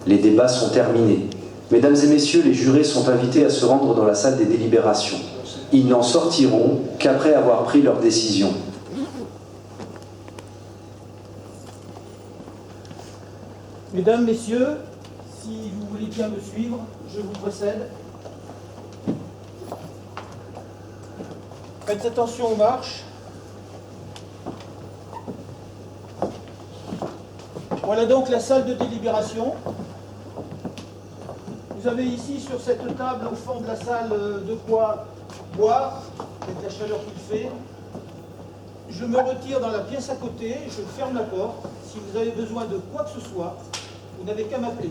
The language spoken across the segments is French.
Les débats sont terminés. Mesdames et messieurs, les jurés sont invités à se rendre dans la salle des délibérations. Ils n'en sortiront qu'après avoir pris leur décision. Mesdames, Messieurs, si vous voulez bien me suivre, je vous précède. Faites attention aux marches. Voilà donc la salle de délibération. Vous avez ici sur cette table au fond de la salle de quoi boire, avec la chaleur qu'il fait. Je me retire dans la pièce à côté, je ferme la porte. Si vous avez besoin de quoi que ce soit, vous n'avez qu'à m'appeler.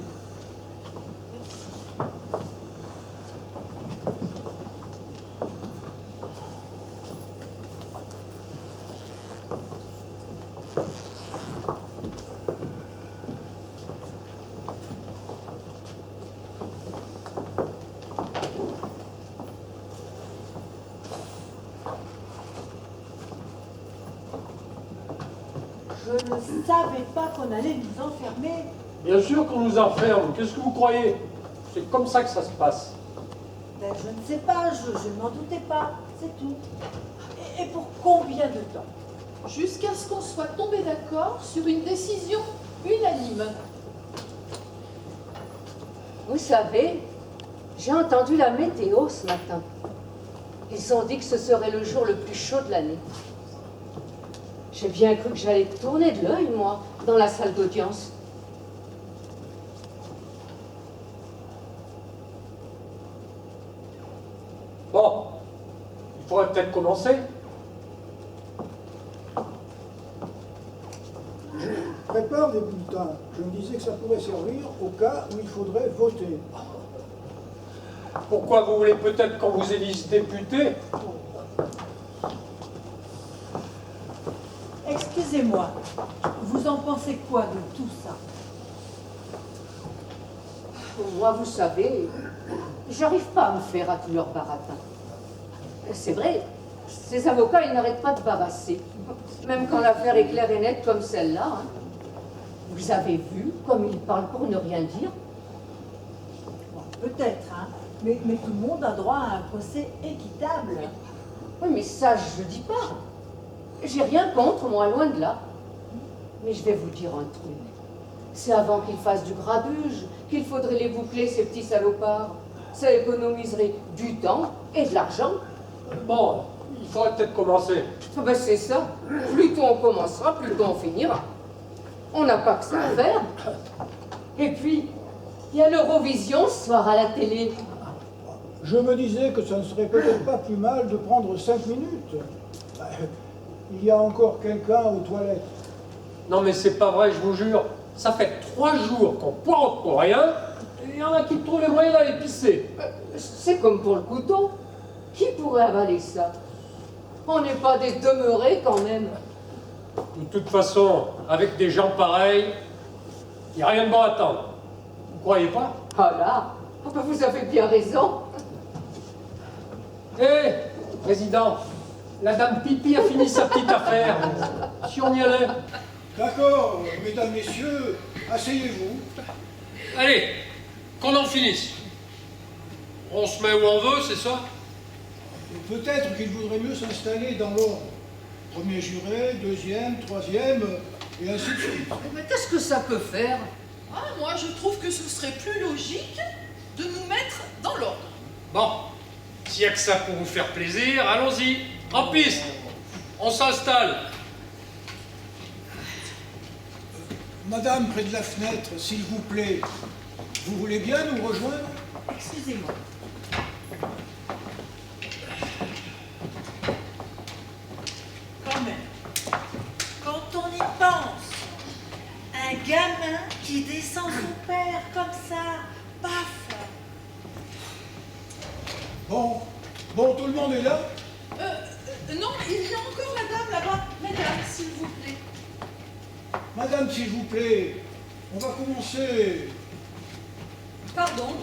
Je ne savais pas qu'on allait nous enfermer. Bien sûr qu'on nous enferme. Qu'est-ce que vous croyez? C'est comme ça que ça se passe. Ben, je ne sais pas, je n'en doutais pas, c'est tout. Et pour combien de temps? Jusqu'à ce qu'on soit tombé d'accord sur une décision unanime. Vous savez, j'ai entendu la météo ce matin. Ils ont dit que ce serait le jour le plus chaud de l'année. J'ai bien cru que j'allais tourner de l'œil, moi, dans la salle d'audience. Bon, il faudrait peut-être commencer. Je prépare des bulletins. Je me disais que ça pourrait servir au cas où il faudrait voter. Pourquoi vous voulez peut-être qu'on vous élise député? Excusez-moi, vous en pensez quoi de tout ça? Moi, vous savez, j'arrive pas à me faire à tout leur baratin. C'est vrai, ces avocats, ils n'arrêtent pas de bavasser. Même quand l'affaire est claire et nette comme celle-là. Hein. Vous avez vu comme ils parlent pour ne rien dire? Bon, peut-être, hein, mais tout le monde a droit à un procès équitable. Oui, mais ça, je dis pas. J'ai rien contre, moi, loin de là. Mais je vais vous dire un truc. C'est avant qu'ils fassent du grabuge qu'il faudrait les boucler, ces petits salopards. Ça économiserait du temps et de l'argent. Bon, il faudrait peut-être commencer. Ah ben c'est ça. Plus tôt on commencera, plus tôt on finira. On n'a pas que ça à faire. Et puis, il y a l'Eurovision ce soir à la télé. Je me disais que ça ne serait peut-être pas plus mal de prendre 5 minutes. Il y a encore quelqu'un aux toilettes. Non mais c'est pas vrai, je vous jure. Ça fait 3 jours qu'on poireaute pour rien, et il y en a qui trouvent les moyens d'aller pisser. C'est comme pour le couteau. Qui pourrait avaler ça? On n'est pas des demeurés quand même. De toute façon, avec des gens pareils, il n'y a rien de bon à attendre. Vous croyez pas? Ah là, ah ben vous avez bien raison. Hé, président, la dame Pipi a fini sa petite affaire. Si on y allait. D'accord, mesdames, messieurs, asseyez-vous. Allez, qu'on en finisse. On se met où on veut, c'est ça? Peut-être qu'il vaudrait mieux s'installer dans l'ordre. Premier juré, deuxième, troisième, et ainsi de suite. Mais qu'est-ce que ça peut faire? Ah, moi, je trouve que ce serait plus logique de nous mettre dans l'ordre. Bon, s'il n'y a que ça pour vous faire plaisir, allons-y. En piste, on s'installe. Madame, près de la fenêtre, s'il vous plaît, vous voulez bien nous rejoindre? Excusez-moi. Quand même, quand on y pense, un gamin qui descend son père comme ça, paf. Bon, tout le monde est là? Non, il y a encore la dame là-bas. Mesdames, s'il vous plaît. Madame, s'il vous plaît, on va commencer. Pardon,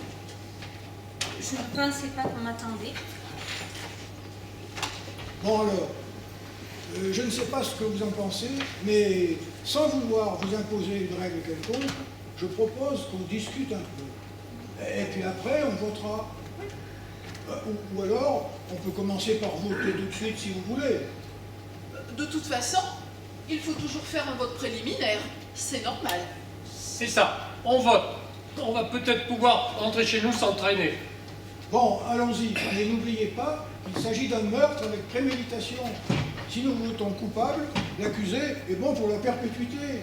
je ne pensais pas qu'on m'attendait. Bon alors, je ne sais pas ce que vous en pensez, mais sans vouloir vous imposer une règle quelconque, je propose qu'on discute un peu. Et puis après, on votera. Ou alors, on peut commencer par voter tout de suite si vous voulez. De toute façon, il faut toujours faire un vote préliminaire. C'est normal. C'est ça, on vote. On va peut-être pouvoir rentrer chez nous s'entraîner. Bon, allons-y. Mais n'oubliez pas qu'il s'agit d'un meurtre avec préméditation. Si nous votons coupable, l'accusé est bon pour la perpétuité.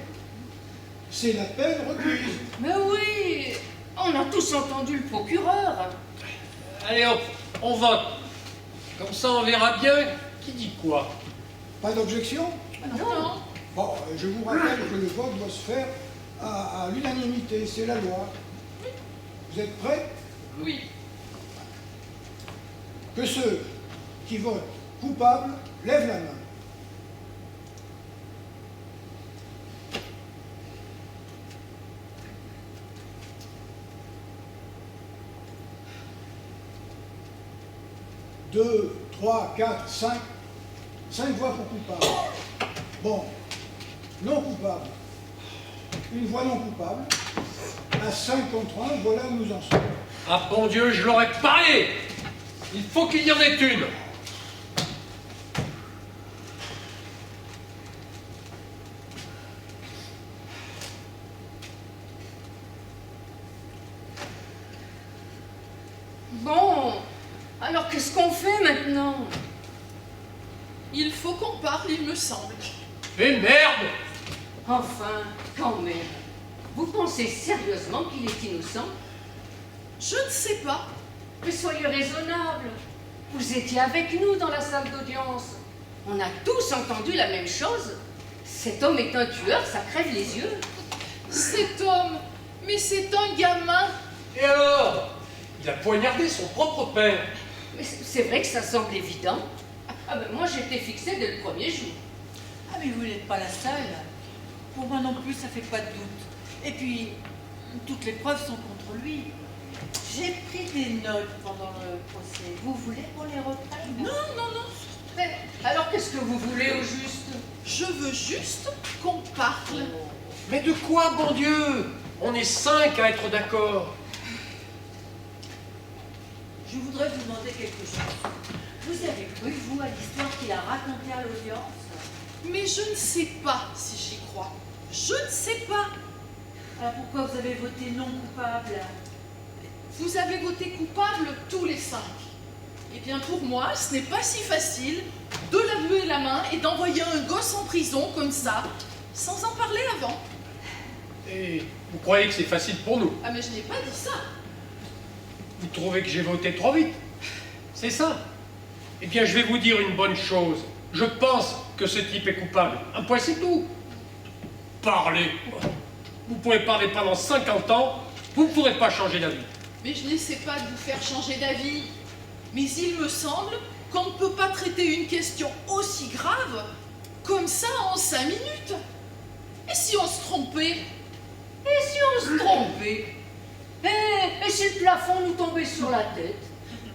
C'est la peine requise. Mais oui, on a tous entendu le procureur. Allez hop, on vote. Comme ça, on verra bien qui dit quoi. Pas d'objection? Non. Bon, je vous rappelle que le vote doit se faire à l'unanimité, c'est la loi. Vous êtes prêts? Oui. Que ceux qui votent coupable lèvent la main. Deux, 3, 4, 5. 5 voix pour coupable. Bon, non coupable. Une voix non coupable. À 5 contre 1, voilà où nous en sommes. Ah bon Dieu, je l'aurais parié. Il faut qu'il y en ait une. Bon, alors qu'est-ce qu'on fait maintenant? Il faut qu'on parle, il me semble. Mais merde! Enfin, quand même. Vous pensez sérieusement qu'il est innocent? Je ne sais pas. Mais soyez raisonnable. Vous étiez avec nous dans la salle d'audience. On a tous entendu la même chose. Cet homme est un tueur, ça crève les yeux. Cet homme, mais c'est un gamin. Et alors? Il a poignardé son propre père. Mais c'est vrai que ça semble évident. Ah ben moi j'étais fixée dès le premier jour. Ah mais vous n'êtes pas la seule. Pour moi non plus, ça fait pas de doute. Et puis, toutes les preuves sont contre lui. J'ai pris des notes pendant le procès. Vous voulez qu'on les reprenne? Non, non, non. Mais alors qu'est-ce que vous voulez au juste? Je veux juste qu'on parle. Mais de quoi, bon Dieu? On est 5 à être d'accord. Je voudrais vous demander quelque chose. Vous avez cru, vous, à l'histoire qu'il a racontée à l'audience? Mais je ne sais pas si j'y crois. Je ne sais pas. Alors pourquoi vous avez voté non coupable? Vous avez voté coupable tous les 5. Eh bien pour moi, ce n'est pas si facile de l'avouer la main et d'envoyer un gosse en prison comme ça, sans en parler avant. Et vous croyez que c'est facile pour nous? Ah mais je n'ai pas dit ça. Vous trouvez que j'ai voté trop vite? C'est ça? Eh bien, je vais vous dire une bonne chose. Je pense que ce type est coupable. Un point, c'est tout. Parlez. Vous pouvez parler pendant 50 ans, vous ne pourrez pas changer d'avis. Mais je n'essaie pas de vous faire changer d'avis. Mais il me semble qu'on ne peut pas traiter une question aussi grave comme ça en 5 minutes. Et si on se trompait? Et si on se trompait? Et si le plafond nous tombait sur la tête?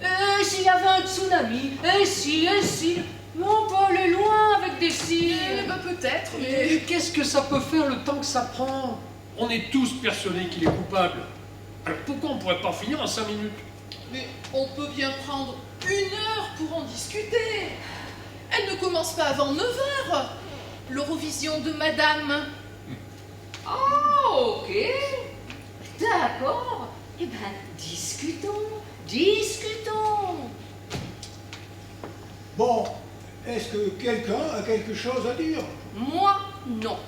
Et s'il y avait un tsunami? Et si? Mais on peut aller loin avec des si. Eh ben peut-être, Et mais... qu'est-ce que ça peut faire le temps que ça prend? On est tous persuadés qu'il est coupable. Alors pourquoi on ne pourrait pas finir en 5 minutes? Mais on peut bien prendre 1 heure pour en discuter. Elle ne commence pas avant 9 heures. L'Eurovision de Madame. Ah, ok. D'accord. Eh bien, discutons. Bon, est-ce que quelqu'un a quelque chose à dire? Moi, non.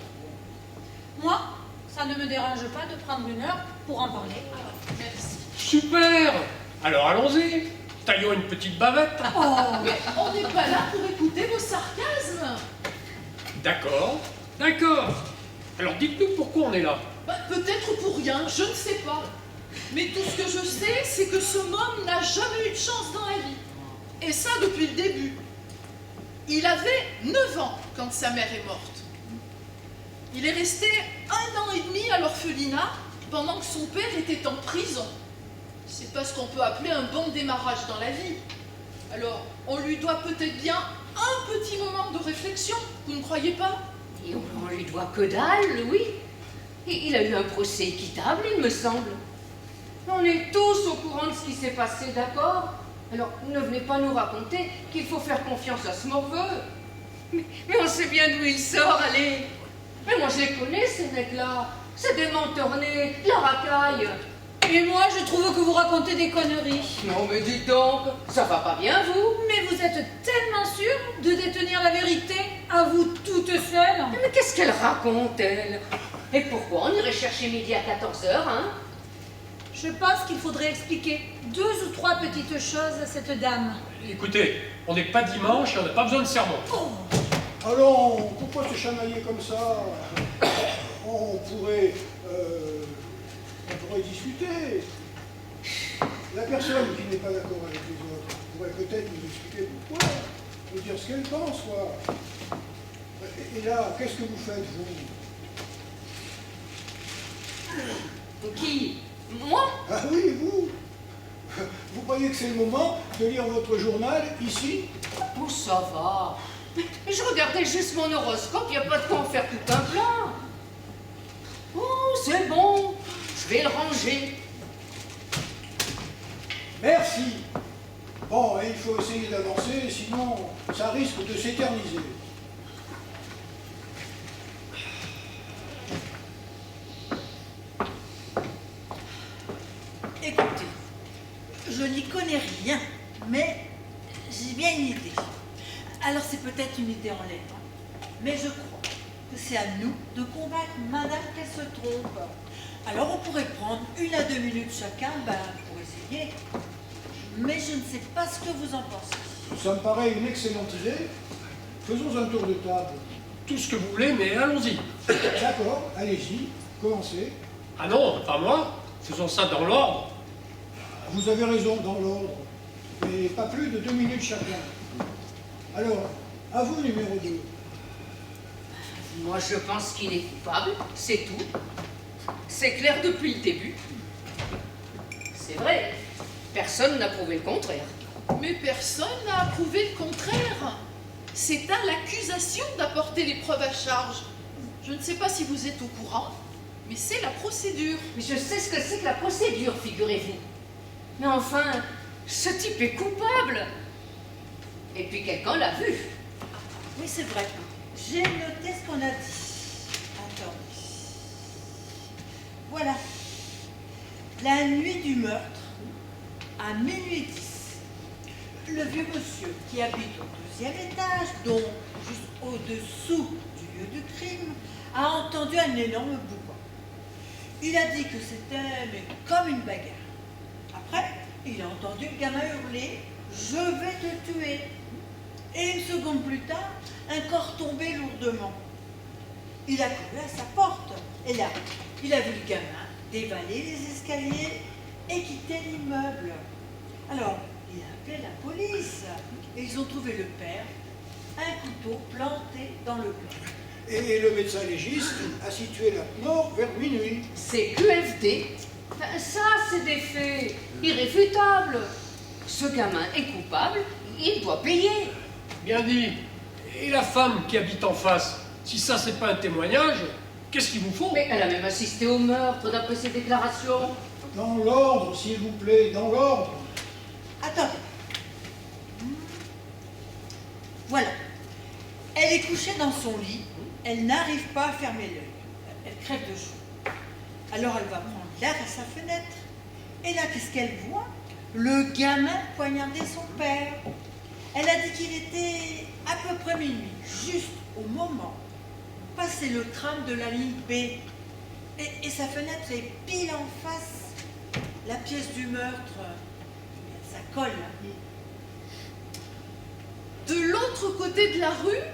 Moi, ça ne me dérange pas de prendre 1 heure pour en parler. Merci. Super! Alors allons-y. Taillons une petite bavette. Mais on n'est pas là pour écouter vos sarcasmes. D'accord. Alors dites-nous pourquoi on est là. Bah, peut-être pour rien, je ne sais pas. Mais tout ce que je sais, c'est que ce homme n'a jamais eu de chance dans la vie. Et ça depuis le début. Il avait 9 ans quand sa mère est morte. Il est resté 1 an et demi à l'orphelinat pendant que son père était en prison. C'est pas ce qu'on peut appeler un bon démarrage dans la vie. Alors, on lui doit peut-être bien un petit moment de réflexion, vous ne croyez pas? Et on lui doit que dalle, oui. Il a eu un procès équitable, il me semble. On est tous au courant de ce qui s'est passé, d'accord? Alors, ne venez pas nous raconter qu'il faut faire confiance à ce morveux. Mais on sait bien d'où il sort, allez. Mais moi, je les connais, ces mecs-là. C'est des menteurs nés, de la racaille. Et moi, je trouve que vous racontez des conneries. Non, mais dites donc, ça va pas bien, vous? Mais vous êtes tellement sûre de détenir la vérité à vous toute seule. Mais qu'est-ce qu'elle raconte, elle? Et pourquoi on irait chercher midi à 14h, hein? Je pense qu'il faudrait expliquer 2 ou 3 petites choses à cette dame. Écoutez, on n'est pas dimanche et on n'a pas besoin de sermon. Allons, pourquoi se chamailler comme ça? On pourrait discuter. La personne qui n'est pas d'accord avec les autres pourrait peut-être nous expliquer pourquoi, nous dire ce qu'elle pense, quoi. Et là, qu'est-ce que vous faites, vous? Qui? Moi? Ah oui, vous. Vous croyez que c'est le moment de lire votre journal, ici? Oh, ça va. Mais je regardais juste mon horoscope, il n'y a pas de quoi en faire tout un plan. Oh, c'est bon, je vais le ranger. Merci. Bon, il faut essayer d'avancer, sinon ça risque de s'éterniser. Écoutez, je n'y connais rien, mais j'ai bien une idée. Alors c'est peut-être une idée en l'air, mais je crois que c'est à nous de convaincre madame qu'elle se trompe. Alors on pourrait prendre 1 à 2 minutes chacun pour essayer. Mais je ne sais pas ce que vous en pensez. Ça me paraît une excellente idée. Faisons un tour de table. Tout ce que vous voulez, mais allons-y. D'accord, allez-y, commencez. Ah non, pas moi. Faisons ça dans l'ordre. Vous avez raison, dans l'ordre. Mais pas plus de 2 minutes chacun. Alors, à vous, numéro 2. Moi, je pense qu'il est coupable, c'est tout. C'est clair depuis le début. C'est vrai, personne n'a prouvé le contraire. Mais personne n'a approuvé le contraire. C'est à l'accusation d'apporter les preuves à charge. Je ne sais pas si vous êtes au courant, mais c'est la procédure. Mais je sais ce que c'est que la procédure, figurez-vous. Mais enfin, ce type est coupable. Et puis quelqu'un l'a vu. Oui, c'est vrai. J'ai noté ce qu'on a dit. Attendez. Voilà. La nuit du meurtre, à minuit 10, le vieux monsieur qui habite au 2e étage, donc juste au-dessous du lieu du crime, a entendu un énorme boucan. Il a dit que c'était comme une bagarre. Après, il a entendu le gamin hurler « Je vais te tuer !» Et 1 seconde plus tard, un corps tombait lourdement. Il a couru à sa porte. Et là, il a vu le gamin dévaler les escaliers et quitter l'immeuble. Alors, il a appelé la police. Et ils ont trouvé le père, un couteau planté dans le cœur. Et le médecin légiste a situé la mort vers minuit. C'est QFD. Enfin, ça, c'est des faits irréfutables. Ce gamin est coupable, il doit payer. Bien dit. Et la femme qui habite en face, si ça c'est pas un témoignage, qu'est-ce qu'il vous faut? Mais elle a même assisté au meurtre d'après ses déclarations. Dans l'ordre, s'il vous plaît, dans l'ordre. Attendez. Voilà. Elle est couchée dans son lit. Elle n'arrive pas à fermer l'œil. Elle crève de chaud. Alors elle va prendre l'air à sa fenêtre. Et là, qu'est-ce qu'elle voit? Le gamin poignarder son père. Elle a dit qu'il était à peu près minuit, juste au moment où passait le tram de la ligne B. Et sa fenêtre est pile en face. La pièce du meurtre, ça colle. De l'autre côté de la rue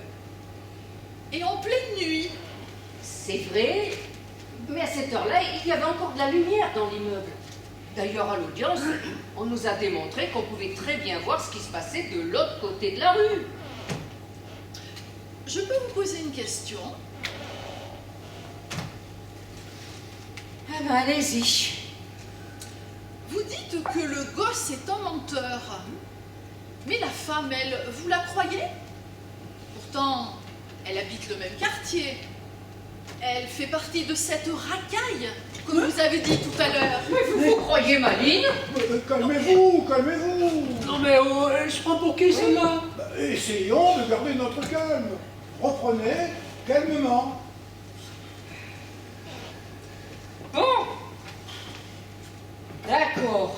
et en pleine nuit. C'est vrai, mais à cette heure-là, il y avait encore de la lumière dans l'immeuble. D'ailleurs, à l'audience, on nous a démontré qu'on pouvait très bien voir ce qui se passait de l'autre côté de la rue. Je peux vous poser une question? Ah ben, allez-y. Vous dites que le gosse est un menteur. Mais la femme, elle, vous la croyez? Pourtant, elle habite le même quartier. Elle fait partie de cette racaille, comme vous avez dit tout à l'heure. Mais vous croyez maligne? Calmez-vous, calmez-vous. Non mais oh, elle se prend pour qui celle-là? Essayons de garder notre calme. Reprenez calmement. Bon. D'accord.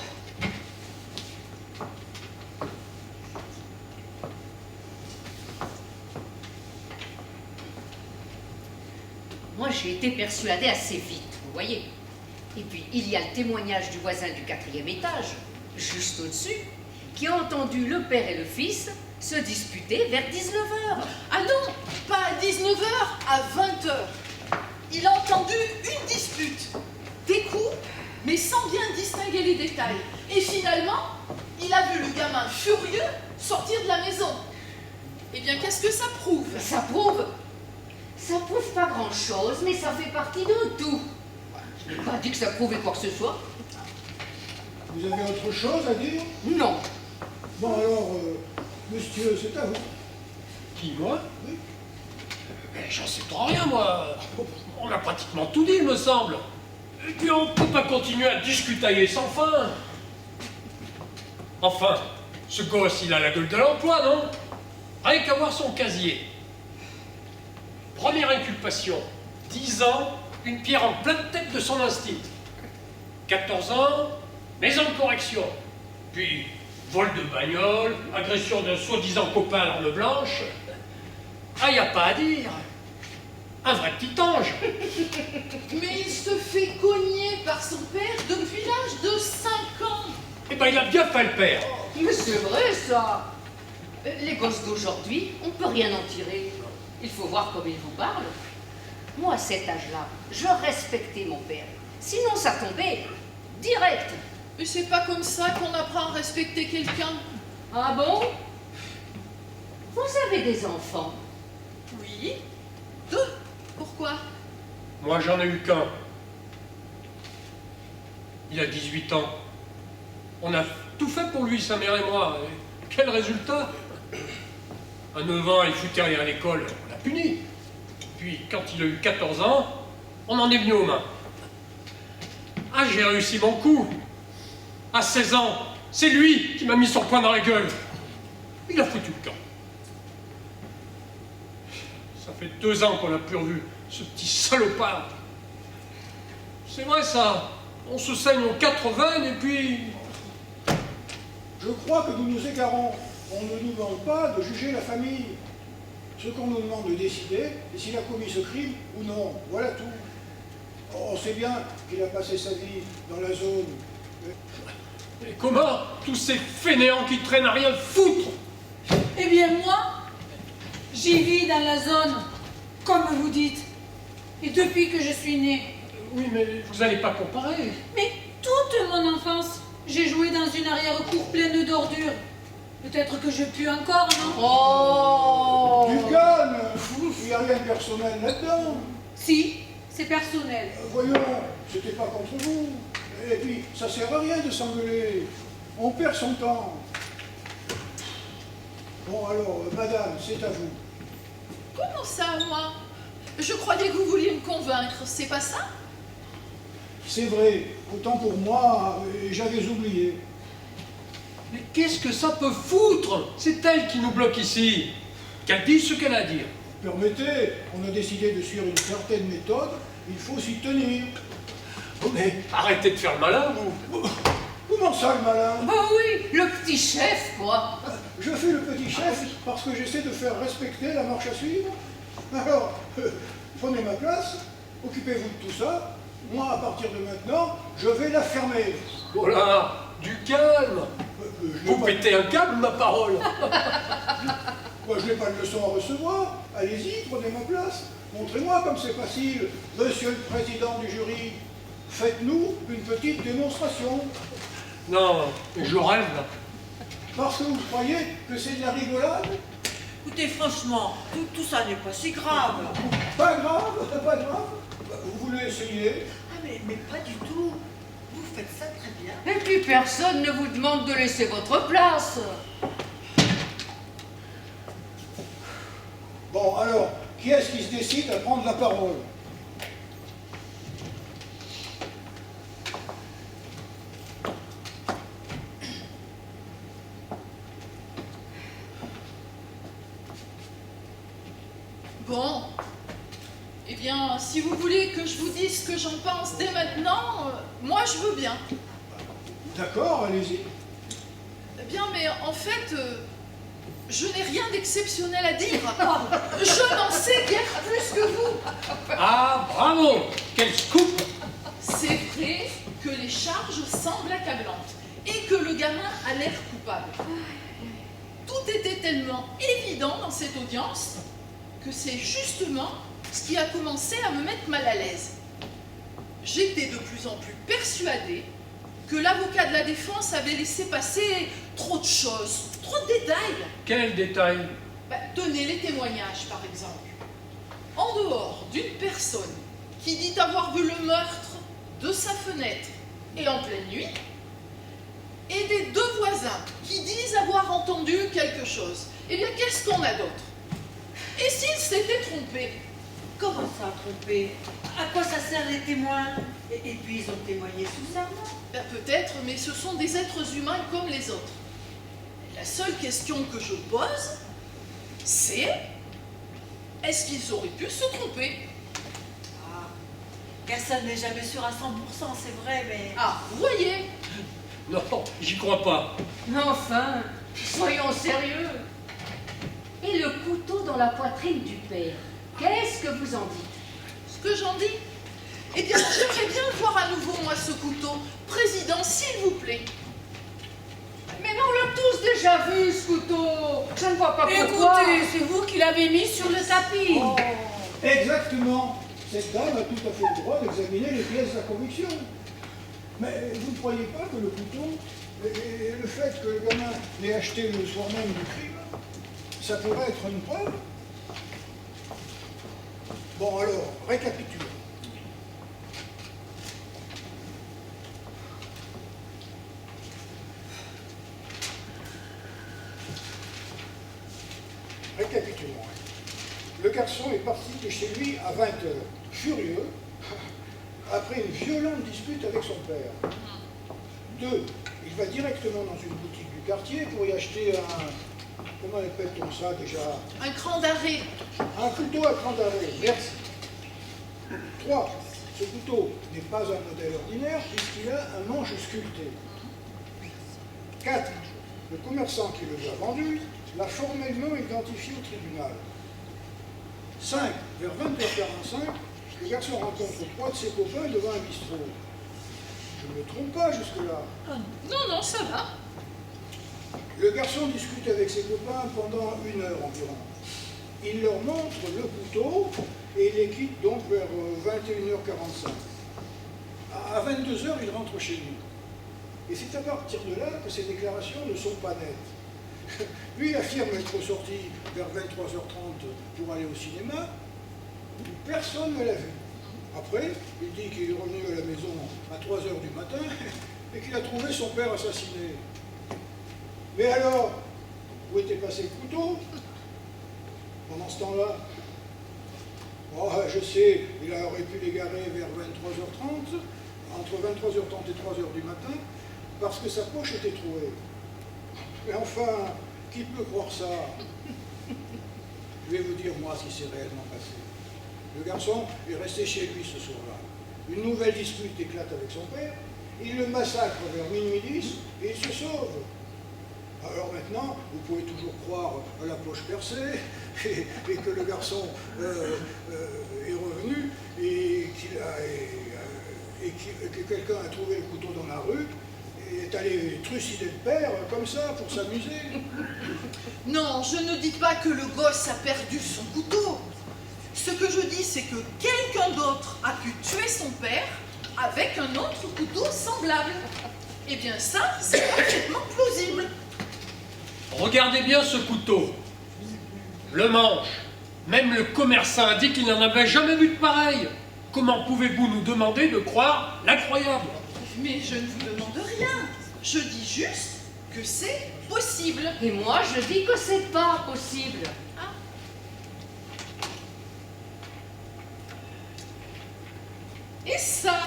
Moi, j'ai été persuadée assez vite, vous voyez. Et puis, il y a le témoignage du voisin du 4e étage, juste au-dessus, qui a entendu le père et le fils se disputer vers 19h. Ah non, pas à 19h, à 20h. Il a entendu une dispute, des coups, mais sans bien distinguer les détails. Et finalement, il a vu le gamin furieux sortir de la maison. Eh bien, qu'est-ce que ça prouve? Ça prouve pas grand-chose, mais ça fait partie de tout. Je n'ai pas dit que ça prouvait quoi que ce soit. Vous avez autre chose à dire? Non. Bon alors, monsieur, c'est à vous. Qui, moi? Oui. Mais j'en sais trop rien, moi. On a pratiquement tout dit, il me semble. Et puis on peut pas continuer à discutailler sans fin. Enfin, ce gosse, il a la gueule de l'emploi, non? Rien qu'à voir son casier. Première inculpation, 10 ans, une pierre en pleine tête de son instinct. 14 ans, maison de correction. Puis, vol de bagnole, agression d'un soi-disant copain à l'arme blanche. Ah, y a pas à dire. Un vrai petit ange. Mais il se fait cogner par son père depuis l'âge de 5 ans. Eh ben, il a bien fait le père. Mais c'est vrai, ça. Les gosses d'aujourd'hui, on peut rien en tirer. Il faut voir comme ils vous parlent. Moi, à cet âge-là, je respectais mon père. Sinon, ça tombait direct. Mais c'est pas comme ça qu'on apprend à respecter quelqu'un. Ah bon? Vous avez des enfants? Oui. 2. Pourquoi? Moi, j'en ai eu qu'un. Il a 18 ans. On a tout fait pour lui, sa mère et moi. Et quel résultat? À 9 ans, il foutait rien à l'école. On l'a puni. Puis, quand il a eu 14 ans, on en est venu aux mains. Ah, j'ai réussi mon coup. À 16 ans, c'est lui qui m'a mis son poing dans la gueule. Il a foutu le camp. Ça fait 2 ans qu'on l'a plus revu, ce petit salopard. C'est vrai ça. On se saigne aux 4 veines et puis... Je crois que nous nous égarons. On ne nous demande pas de juger la famille. Ce qu'on nous demande de décider, c'est s'il a commis ce crime ou non. Voilà tout. On sait bien qu'il a passé sa vie dans la zone. Et comment tous ces fainéants qui traînent à rien foutre? Eh bien moi, j'y vis dans la zone, comme vous dites. Et depuis que je suis née. Oui, mais vous n'allez pas comparer. Mais toute mon enfance, j'ai joué dans une arrière-cour pleine d'ordures. Peut-être que je pue encore, non? Oh! Du calme. Il n'y a rien de personnel là-dedans. Si, c'est personnel. Voyons, c'était pas contre vous. Et puis, ça sert à rien de s'engueuler. On perd son temps. Bon alors, madame, c'est à vous. Comment ça, moi? Je croyais que vous vouliez me convaincre, c'est pas ça? C'est vrai, autant pour moi, j'avais oublié. Mais qu'est-ce que ça peut foutre? C'est elle qui nous bloque ici. Qu'elle dise ce qu'elle a à dire. Permettez, on a décidé de suivre une certaine méthode, il faut s'y tenir. Oh, mais arrêtez de faire le malin, vous. Comment ça, le malin? Oh oui, le petit chef, quoi. Je fais le petit chef parce que j'essaie de faire respecter la marche à suivre. Alors, prenez ma place, occupez-vous de tout ça. Moi, à partir de maintenant, je vais la fermer. Voilà, du calme. Je n'ai Vous pas- pétez un câble, ma parole. Moi, je n'ai pas de leçon à recevoir. Allez-y, prenez ma place. Montrez-moi comme c'est facile. Monsieur le président du jury, faites-nous une petite démonstration. Non, je rêve, là. Parce que vous croyez que c'est de la rigolade? Écoutez, franchement, tout ça n'est pas si grave. Pas grave, pas grave. Vous voulez essayer? Ah, mais pas du tout. Vous faites ça très bien. Et puis personne ne vous demande de laisser votre place. Bon, alors, qui est-ce qui se décide à prendre la parole? Bon. Eh bien, si vous voulez que je vous dise ce que j'en pense dès maintenant, moi je veux bien. D'accord, allez-y. Eh bien, mais en fait, je n'ai rien d'exceptionnel à dire. Je n'en sais guère plus que vous. Ah, bravo! Quel scoop! C'est vrai que les charges semblent accablantes et que le gamin a l'air coupable. Tout était tellement évident dans cette audience que c'est justement ce qui a commencé à me mettre mal à l'aise. J'étais de plus en plus persuadée que l'avocat de la défense avait laissé passer trop de choses, trop de détails. Quel détail! Tenez les témoignages, par exemple. En dehors d'une personne qui dit avoir vu le meurtre de sa fenêtre et en pleine nuit, et des deux voisins qui disent avoir entendu quelque chose, eh bien, qu'est-ce qu'on a d'autre? Et s'ils s'étaient trompés? Comment ça, trompé? À quoi ça sert les témoins? Et puis ils ont témoigné sous serment. Peut-être, mais ce sont des êtres humains comme les autres. La seule question que je pose, c'est est-ce qu'ils auraient pu se tromper? Ah, personne n'est jamais sûr à 100%, c'est vrai, mais... Ah, vous voyez? Non, j'y crois pas. Mais enfin, soyons sérieux. Et le couteau dans la poitrine du père, qu'est-ce que vous en dites? Ce que j'en dis? Eh bien, j'aimerais bien voir à nouveau, moi, ce couteau. Président, s'il vous plaît. Mais on l'a tous déjà vu, ce couteau. Je ne vois pas pourquoi. Écoutez, c'est vous qui l'avez mis sur le tapis. Oh. Exactement. Cette dame a tout à fait le droit d'examiner les pièces de la conviction. Mais vous ne croyez pas que le couteau, et le fait que le gamin l'ait acheté le soir même du crime, ça pourrait être une preuve? Bon alors, récapitulons. Récapitulons. Le garçon est parti de chez lui à 20h, furieux, après une violente dispute avec son père. 2. Il va directement dans une boutique du quartier pour y acheter un... Comment appelle-t-on ça déjà? Un cran d'arrêt. Un couteau à cran d'arrêt, merci. 3. Ce couteau n'est pas un modèle ordinaire puisqu'il a un manche sculpté. 4. Le commerçant qui le lui a vendu l'a formellement identifié au tribunal. 5. Vers 20h45, le garçon rencontre 3 de ses copains devant un bistrot. Je ne me trompe pas jusque-là. Non, non, ça va. Le garçon discute avec ses copains pendant 1 heure environ. Il leur montre le couteau et il les quitte donc vers 21h45. À 22h, il rentre chez lui. Et c'est à partir de là que ses déclarations ne sont pas nettes. Lui affirme être sorti vers 23h30 pour aller au cinéma. Personne ne l'a vu. Après, il dit qu'il est revenu à la maison à 3h du matin et qu'il a trouvé son père assassiné. Mais alors, où était passé le couteau pendant ce temps-là? Oh, je sais, il aurait pu l'égarer vers 23h30, entre 23h30 et 3h du matin, parce que sa poche était trouée. Mais enfin, qui peut croire ça? Je vais vous dire, moi, ce qui s'est réellement passé. Le garçon est resté chez lui ce soir-là. Une nouvelle dispute éclate avec son père, il le massacre vers minuit 10 et il se sauve. Alors maintenant, vous pouvez toujours croire à la poche percée et que le garçon est revenu et que quelqu'un a trouvé le couteau dans la rue et est allé trucider le père comme ça pour s'amuser. Non, je ne dis pas que le gosse a perdu son couteau. Ce que je dis, c'est que quelqu'un d'autre a pu tuer son père avec un autre couteau semblable. Eh bien ça, c'est parfaitement plausible. Regardez bien ce couteau. Le manche. Même le commerçant a dit qu'il n'en avait jamais vu de pareil. Comment pouvez-vous nous demander de croire l'incroyable? Mais je ne vous demande rien. Je dis juste que c'est possible. Et moi, je dis que c'est pas possible. Ah. Et ça,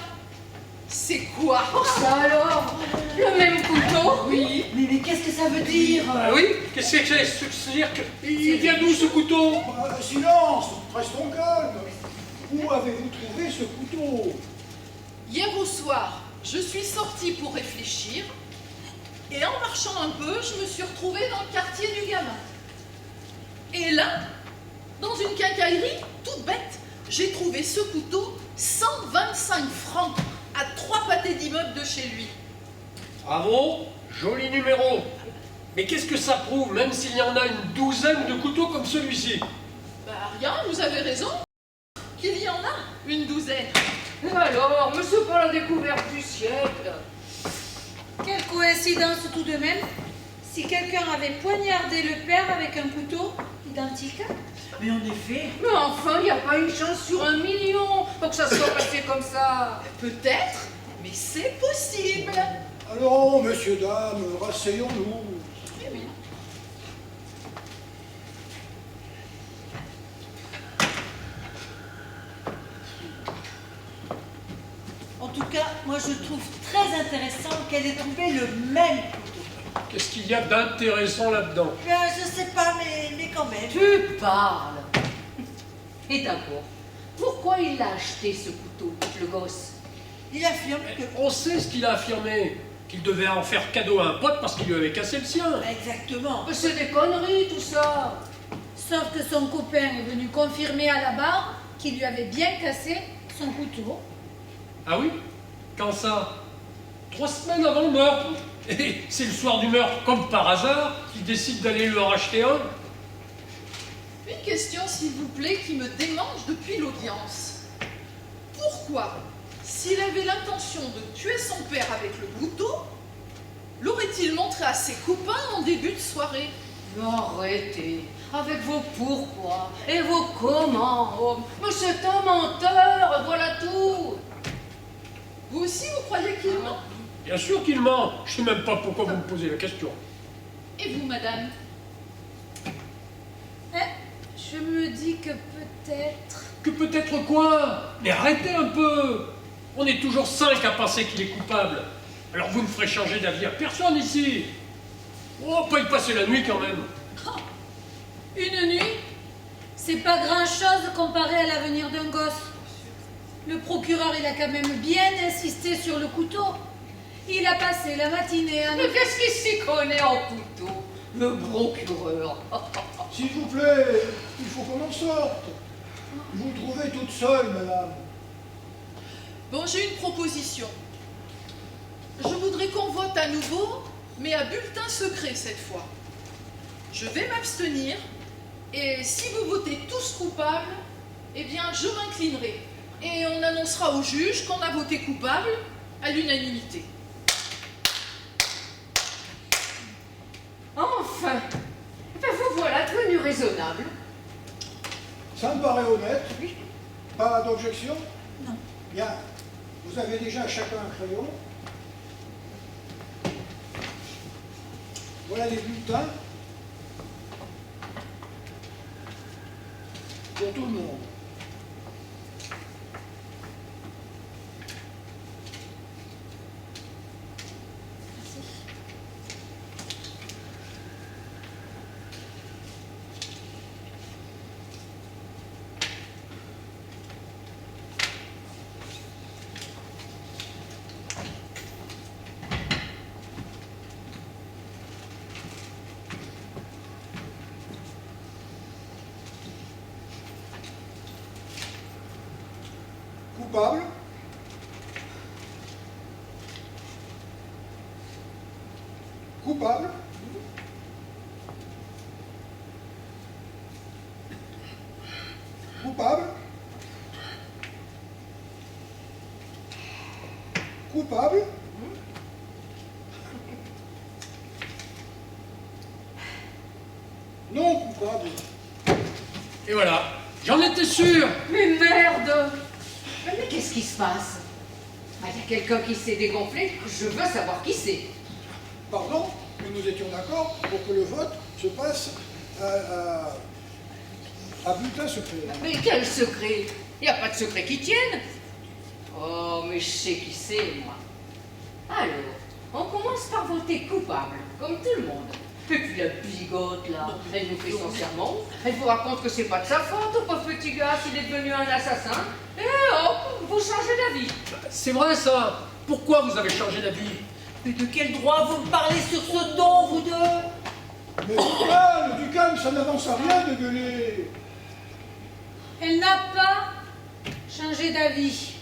c'est quoi? toi. Ça alors? Le même couteau? Oui. Mais qu'est-ce que ça veut dire? Ah oui? Qu'est-ce que c'est? C'est-à-dire qu'il vient d'où ce couteau? Silence, restons calmes. Où avez-vous trouvé ce couteau? Hier au soir, je suis sortie pour réfléchir et en marchant un peu, je me suis retrouvée dans le quartier du gamin. Et là, dans une quincaillerie, toute bête, j'ai trouvé ce couteau 125 francs à 3 pâtés d'immeuble de chez lui. Bravo, joli numéro. Mais qu'est-ce que ça prouve, même s'il y en a une douzaine de couteaux comme celui-ci? Bah rien, vous avez raison, qu'il y en a une douzaine. Et alors, mais c'est pas la découverte du siècle. Quelle coïncidence tout de même. Si quelqu'un avait poignardé le père avec un couteau identique. Mais en effet. Mais enfin, il n'y a pas une chance sur 1 million pour que ça soit passé comme ça. Peut-être, mais c'est possible. Allons, messieurs, dames, rasseyons-nous. Eh oui. En tout cas, moi je trouve très intéressant qu'elle ait trouvé le même couteau. Qu'est-ce qu'il y a d'intéressant là-dedans? Je sais pas, mais quand même. Tu parles. Et d'abord, pourquoi il a acheté ce couteau, le gosse? Il affirme que... On sait ce qu'il a affirmé, qu'il devait en faire cadeau à un pote parce qu'il lui avait cassé le sien. Exactement. Mais c'est des conneries tout ça. Sauf que son copain est venu confirmer à la barre qu'il lui avait bien cassé son couteau. Ah oui? Quand ça? 3 semaines avant le meurtre. Et c'est le soir du meurtre, comme par hasard, qu'il décide d'aller lui en racheter un. Une question, s'il vous plaît, qui me démange depuis l'audience. Pourquoi, s'il avait l'intention de tuer son père avec le couteau, l'aurait-il montré à ses copains en début de soirée? Arrêtez avec vos pourquoi et vos comment. Oh, mais c'est un menteur, voilà tout. Vous aussi, vous croyez qu'il ment? Bien sûr qu'il ment. Je sais même pas pourquoi vous me posez la question. Et vous, madame? Je me dis que peut-être... Que peut-être quoi? Mais arrêtez un peu. On est toujours 5 à penser qu'il est coupable. Alors vous ne ferez changer d'avis à personne ici. Oh, pas y passer la nuit quand même. Une nuit, c'est pas grand-chose comparé à l'avenir d'un gosse. Le procureur, il a quand même bien insisté sur le couteau. Il a passé la matinée à... Mais qu'est-ce qu'il s'y connaît en couteau? Le procureur. S'il vous plaît, il faut qu'on en sorte. Vous vous trouvez toute seule, madame. Bon, j'ai une proposition. Je voudrais qu'on vote à nouveau, mais à bulletin secret cette fois. Je vais m'abstenir, et si vous votez tous coupables, eh bien, je m'inclinerai. Et on annoncera au juge qu'on a voté coupable à l'unanimité. Enfin, vous voilà devenu raisonnable. Ça me paraît honnête. Oui. Pas d'objection? Non. Bien. Vous avez déjà chacun un crayon. Voilà les bulletins. Pour tout le monde. Coupable. Coupable. Coupable. Coupable. Non coupable. Et voilà, j'en étais sûr. Mais merde! Mais qu'est-ce qui se passe? Il y a quelqu'un qui s'est dégonflé, je veux savoir qui c'est. Pardon, mais nous étions d'accord pour que le vote se passe à bulletin secret. Mais quel secret? Il n'y a pas de secret qui tienne. Oh, mais je sais qui c'est, moi. t'es coupable, comme tout le monde. Et puis la bigote, là, elle nous fait son serment. Elle vous raconte que c'est pas de sa faute, au pauvre petit gars, s'il est devenu un assassin. Et hop, vous changez d'avis. C'est vrai ça. Pourquoi vous avez changé d'avis? Mais de quel droit vous me parlez sur ce ton, vous deux? Mais du calme, ça n'avance à rien de gueuler. Elle n'a pas changé d'avis.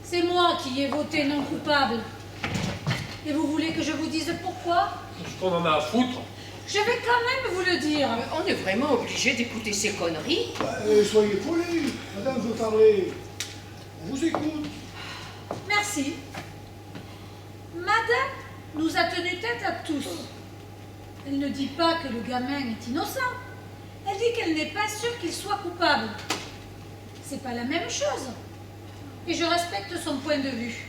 C'est moi qui ai voté non coupable. Et vous voulez que je vous dise pourquoi? Parce qu'on en a à foutre. Je vais quand même vous le dire. On est vraiment obligé d'écouter ces conneries. Soyez polis, madame veut parler. On vous écoute. Merci. Madame nous a tenu tête à tous. Elle ne dit pas que le gamin est innocent. Elle dit qu'elle n'est pas sûre qu'il soit coupable. C'est pas la même chose. Et je respecte son point de vue.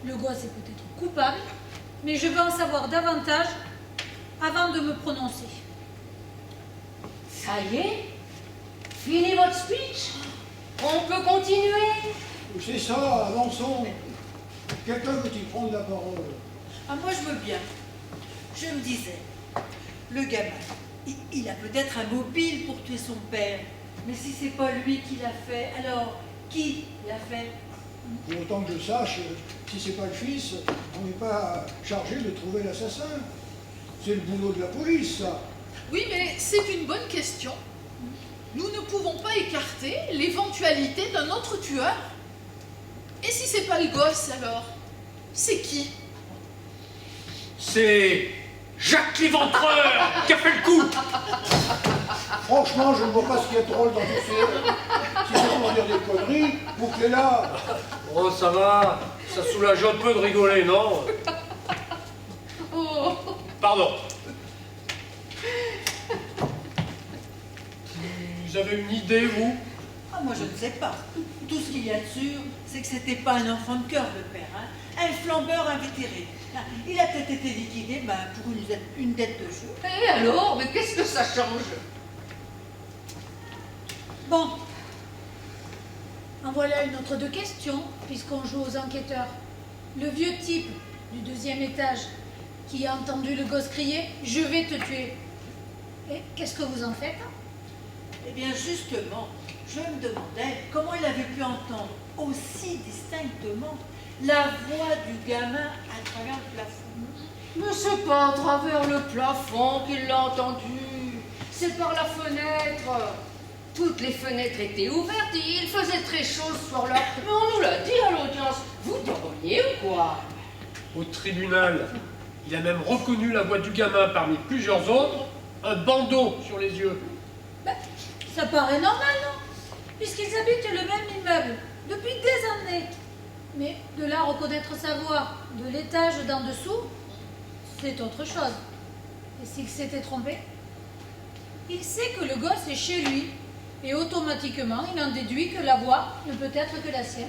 Le gosse est peut-être coupable, mais je veux en savoir davantage avant de me prononcer. Ça y est? Fini votre speech? On peut continuer? C'est ça, avançons. Quelqu'un veut-il prendre la parole? Ah, moi, je veux bien. Je me disais, le gamin, il a peut-être un mobile pour tuer son père. Mais si c'est pas lui qui l'a fait, alors qui l'a fait? Pour autant que je sache, si c'est pas le fils, on n'est pas chargé de trouver l'assassin. C'est le boulot de la police, ça. Oui, mais c'est une bonne question. Nous ne pouvons pas écarter l'éventualité d'un autre tueur. Et si c'est pas le gosse, alors? C'est qui? C'est Jacques l'Éventreur qui a fait le coup. Franchement, je ne vois pas ce qu'il y a de drôle dans tout ça. Si c'est pour dire des conneries, bouclez là. Oh, ça va. Ça soulage un peu de rigoler, non? Oh. Pardon. Vous avez une idée, vous? Ah, moi, je ne sais pas. Tout ce qu'il y a de sûr, c'est que c'était pas un enfant de cœur, le père. Hein. Un flambeur invétéré. Il a peut-être été liquidé pour une dette de jeu. Et alors? Mais qu'est-ce que ça change? Bon. En voilà une autre de questions, puisqu'on joue aux enquêteurs. Le vieux type du 2e étage qui a entendu le gosse crier « Je vais te tuer ». Et qu'est-ce que vous en faites? Eh bien, justement, je me demandais comment il avait pu entendre aussi distinctement la voix du gamin à travers le plafond. Mais c'est pas à travers le plafond qu'il l'a entendu. C'est par la fenêtre. Toutes les fenêtres étaient ouvertes et il faisait très chaud ce soir-là. Mais on nous l'a dit à l'audience. Vous dormiez ou quoi? Au tribunal, il a même reconnu la voix du gamin parmi plusieurs autres, un bandeau sur les yeux. Ben, ça paraît normal, non? Puisqu'ils habitent le même immeuble depuis des années. Mais de là à reconnaître sa voix de l'étage d'en dessous, c'est autre chose. Et s'il s'était trompé? Il sait que le gosse est chez lui. Et automatiquement, il en déduit que la voix ne peut être que la sienne.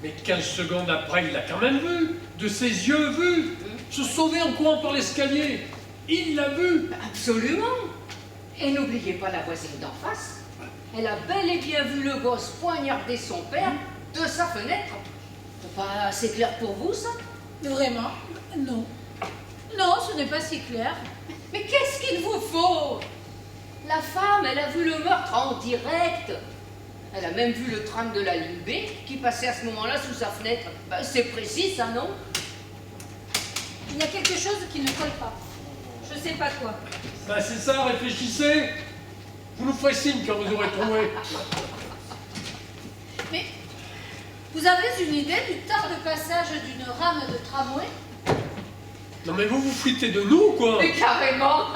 Mais 15 secondes après, il l'a quand même vu, de ses yeux vus, se sauver en courant par l'escalier. Il l'a vu. Absolument. Et n'oubliez pas la voisine d'en face. Elle a bel et bien vu le gosse poignarder son père de sa fenêtre. C'est pas assez clair pour vous, ça? Vraiment? Non. Non, ce n'est pas si clair. Mais qu'est-ce qu'il vous faut? La femme, elle a vu le meurtre en direct. Elle a même vu le tram de la ligne B qui passait à ce moment-là sous sa fenêtre. Ben, c'est précis, ça, non? Il y a quelque chose qui ne colle pas. Je sais pas quoi. Ben c'est ça, réfléchissez. Vous nous ferez signe quand vous aurez trouvé. Mais vous avez une idée du temps de passage d'une rame de tramway? Non mais vous vous foutez de nous, quoi. Mais carrément.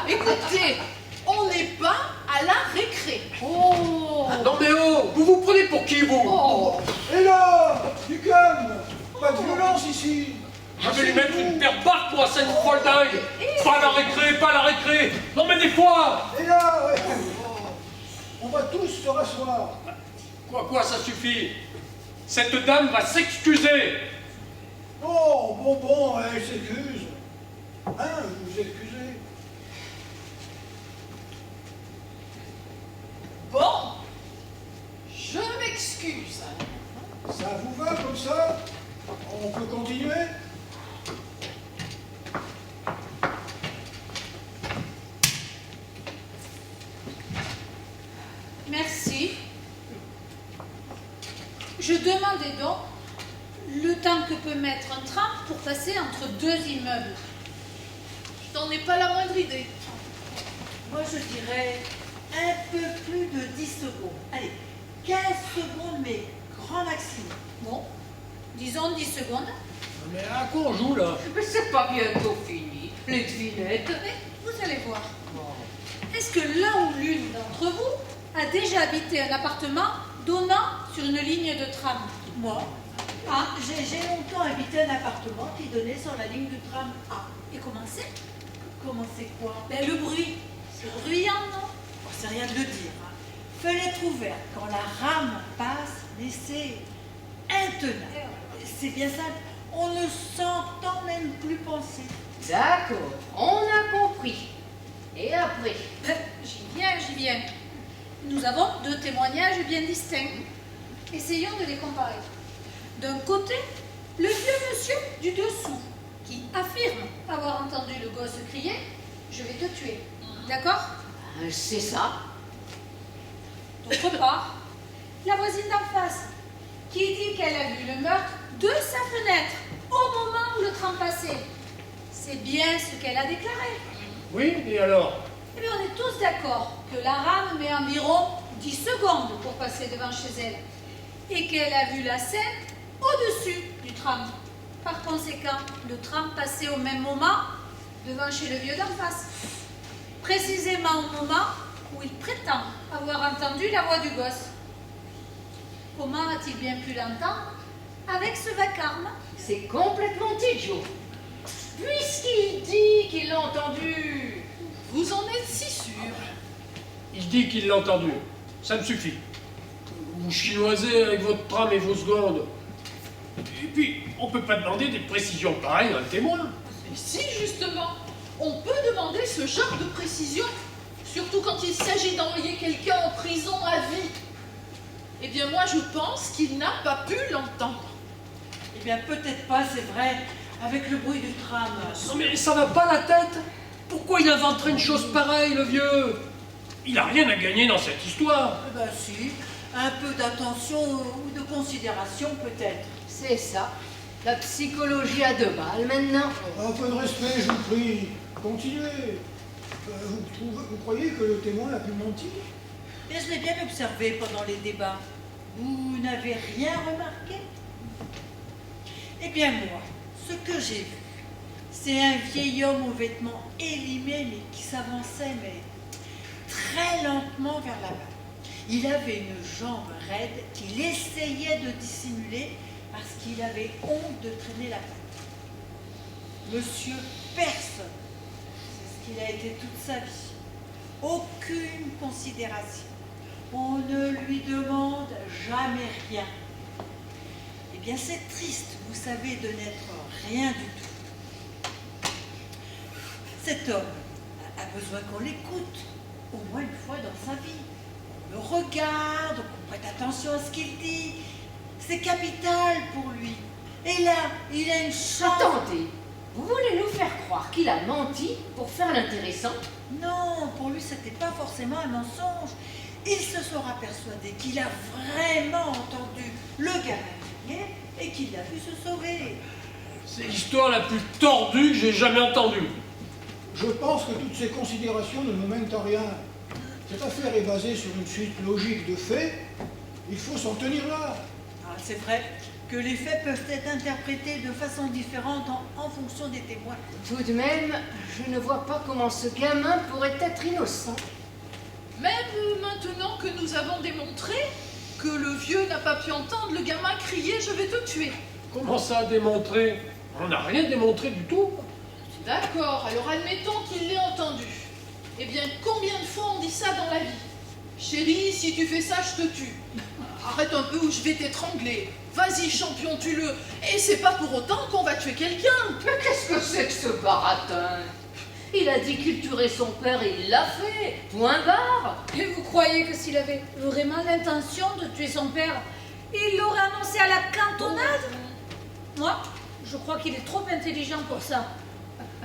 Écoutez, on n'est pas à la récré. Oh. Non mais oh, vous vous prenez pour qui, vous? Oh. Et là, du calme. Pas de violence ici. Je vais lui mettre une paire barre pour un scène folle dingue. Pas la récré, pas la récré. Non mais des fois. Et là, ouais. On va tous se rasseoir. Quoi, ça suffit. Cette dame va s'excuser. Oh, bon, elle s'excuse. Hein, vous vous excusez. Bon, je m'excuse. Ça vous va comme ça? On peut continuer? demandais donc le temps que peut mettre un tram pour passer entre deux immeubles. Je n'en ai pas la moindre idée. Moi, je dirais un peu plus de 10 secondes. Allez, 15 secondes, mais grand maximum. Bon, disons 10 secondes. Mais à quoi on joue là? Mais c'est pas bientôt fini, les devinettes. Mais vous allez voir. Est-ce que l'un ou l'une d'entre vous a déjà habité un appartement donnant sur une ligne de tram? Moi, j'ai longtemps habité un appartement qui donnait sur la ligne du tram A. Et comment c'est? Comment c'est quoi? Ben, le bruit. C'est bruyant, non? Oh, c'est rien de le dire. Fenêtre ouverte, quand la rame passe, mais c'est intenable. C'est bien simple, on ne s'entend même plus penser. D'accord, on a compris. Et après? J'y viens. Nous avons deux témoignages bien distincts. Essayons de les comparer. D'un côté, le vieux monsieur du dessous, qui affirme avoir entendu le gosse crier « Je vais te tuer ». D'accord? C'est ça. D'autre part, la voisine d'en face, qui dit qu'elle a vu le meurtre de sa fenêtre au moment où le tram passait. C'est bien ce qu'elle a déclaré. Oui, et alors? Eh bien, on est tous d'accord que la rame met environ 10 secondes pour passer devant chez elle et qu'elle a vu la scène au-dessus du tram. Par conséquent, le tram passait au même moment devant chez le vieux d'en face. Précisément au moment où il prétend avoir entendu la voix du gosse. Comment a-t-il bien pu l'entendre avec ce vacarme? C'est complètement idiot. Puisqu'il dit qu'il l'a entendu. Vous en êtes si sûr? Il dit qu'il l'a entendu. Ça me suffit. Vous chinoisez avec votre tram et vos secondes. Et puis, on peut pas demander des précisions pareilles à un témoin. Et si, justement, on peut demander ce genre de précision, surtout quand il s'agit d'envoyer quelqu'un en prison à vie. Eh bien, moi, je pense qu'il n'a pas pu l'entendre. Eh bien, peut-être pas, c'est vrai, avec le bruit du tram. Non mais ça va pas la tête? Pourquoi il inventerait une chose pareille, le vieux? Il a rien à gagner dans cette histoire. Eh ben si, un peu d'attention ou de considération peut-être. C'est ça. La psychologie à 2 balles maintenant. Un peu de respect, je vous prie. Continuez. Vous croyez que le témoin a pu mentir? Mais je l'ai bien observé pendant les débats. Vous n'avez rien remarqué? Eh bien moi, ce que j'ai vu, c'est un vieil homme aux vêtements élimés mais qui s'avançait mais très lentement vers là-bas. Il avait une jambe raide qu'il essayait de dissimuler parce qu'il avait honte de traîner la patte. Monsieur personne, c'est ce qu'il a été toute sa vie. Aucune considération. On ne lui demande jamais rien. Eh bien, c'est triste, vous savez, de n'être rien du tout. Cet homme a besoin qu'on l'écoute, au moins une fois dans sa vie. On le regarde, qu'on prête attention à ce qu'il dit. C'est capital pour lui. Et là, il a une chance. Attendez, vous voulez nous faire croire qu'il a menti pour faire l'intéressant? Non, pour lui, c'était pas forcément un mensonge. Il se sera persuadé qu'il a vraiment entendu le gamin crier et qu'il l'a vu se sauver. C'est l'histoire la plus tordue que j'ai jamais entendue. Je pense que toutes ces considérations ne nous mènent à rien. Cette affaire est basée sur une suite logique de faits. Il faut s'en tenir là. Ah, c'est vrai que les faits peuvent être interprétés de façon différente en fonction des témoins. Tout de même, je ne vois pas comment ce gamin pourrait être innocent. Même maintenant que nous avons démontré que le vieux n'a pas pu entendre le gamin crier « Je vais te tuer ». Comment ça a démontré? On n'a rien démontré du tout. D'accord, alors admettons qu'il l'ait entendu. Eh bien, combien de fois on dit ça dans la vie? Chérie, si tu fais ça, je te tue. Arrête un peu ou je vais t'étrangler. Vas-y, champion, tue-le. Et c'est pas pour autant qu'on va tuer quelqu'un. Mais qu'est-ce que c'est que ce baratin? Il a dit qu'il tuerait son père et il l'a fait. Point barre. Et vous croyez que s'il avait vraiment l'intention de tuer son père, il l'aurait annoncé à la cantonade? Moi, je crois qu'il est trop intelligent pour ça.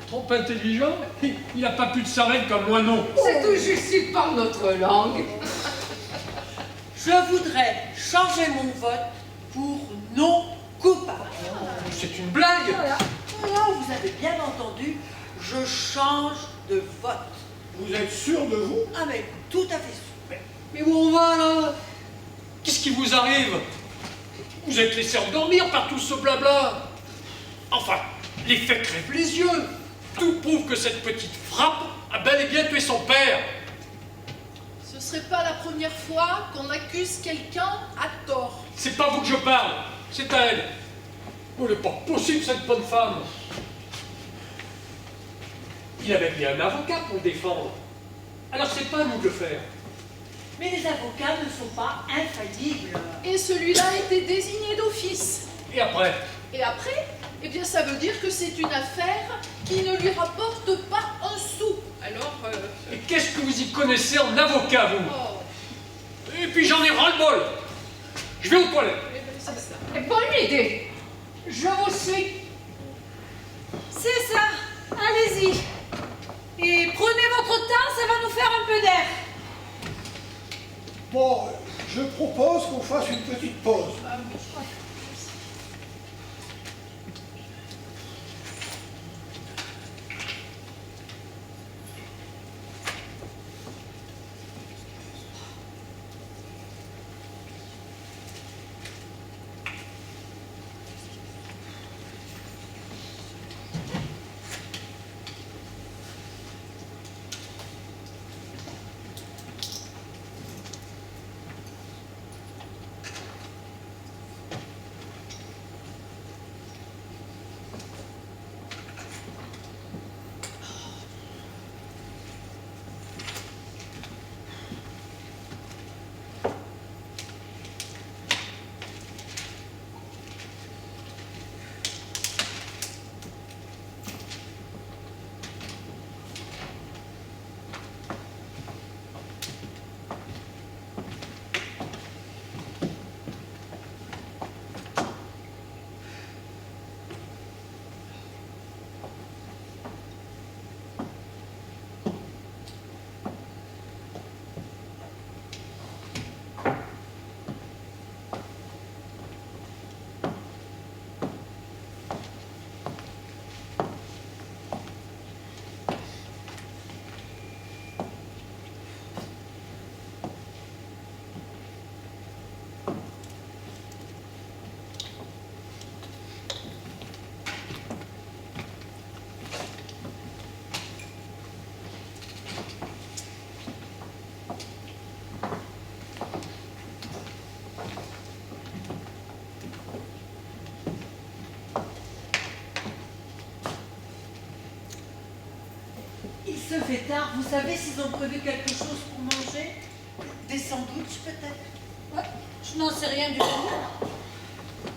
Trop intelligent? Il n'a pas pu de s'arrêter comme moi non. C'est tout juste qu'il parle notre langue. Je voudrais changer mon vote pour c'est une blague. Voilà. Non, vous avez bien entendu, je change de vote. Vous êtes sûr de vous? Ah mais tout à fait sûr. Mais où on va là? Qu'est-ce qui vous arrive? Vous êtes laissé endormir par tout ce blabla. Enfin, les faits crèvent les yeux. Tout prouve que cette petite frappe a bel et bien tué son père. Ce serait pas la première fois qu'on accuse quelqu'un à tort. C'est pas vous que je parle, c'est à elle. Oh, n'est pas possible cette bonne femme. Il avait bien un avocat pour le défendre. Alors c'est pas à nous de le faire. Mais les avocats ne sont pas infaillibles. Et celui-là a été désigné d'office. Et après? Et après, eh bien ça veut dire que c'est une affaire qui ne lui rapporte pas un sou. Alors, Et qu'est-ce que vous y connaissez en avocat, vous? oh, Et puis j'en ai ras-le-bol. Je vais aux toilettes. eh ben, c'est ça. Bonne idée. Je vous suis. C'est ça. Allez-y. Et prenez votre temps, ça va nous faire un peu d'air. Bon, je propose qu'on fasse une petite pause. Il se fait tard, vous savez s'ils ont prévu quelque chose pour manger? Des sandwichs peut-être? Ouais, je n'en sais rien du tout.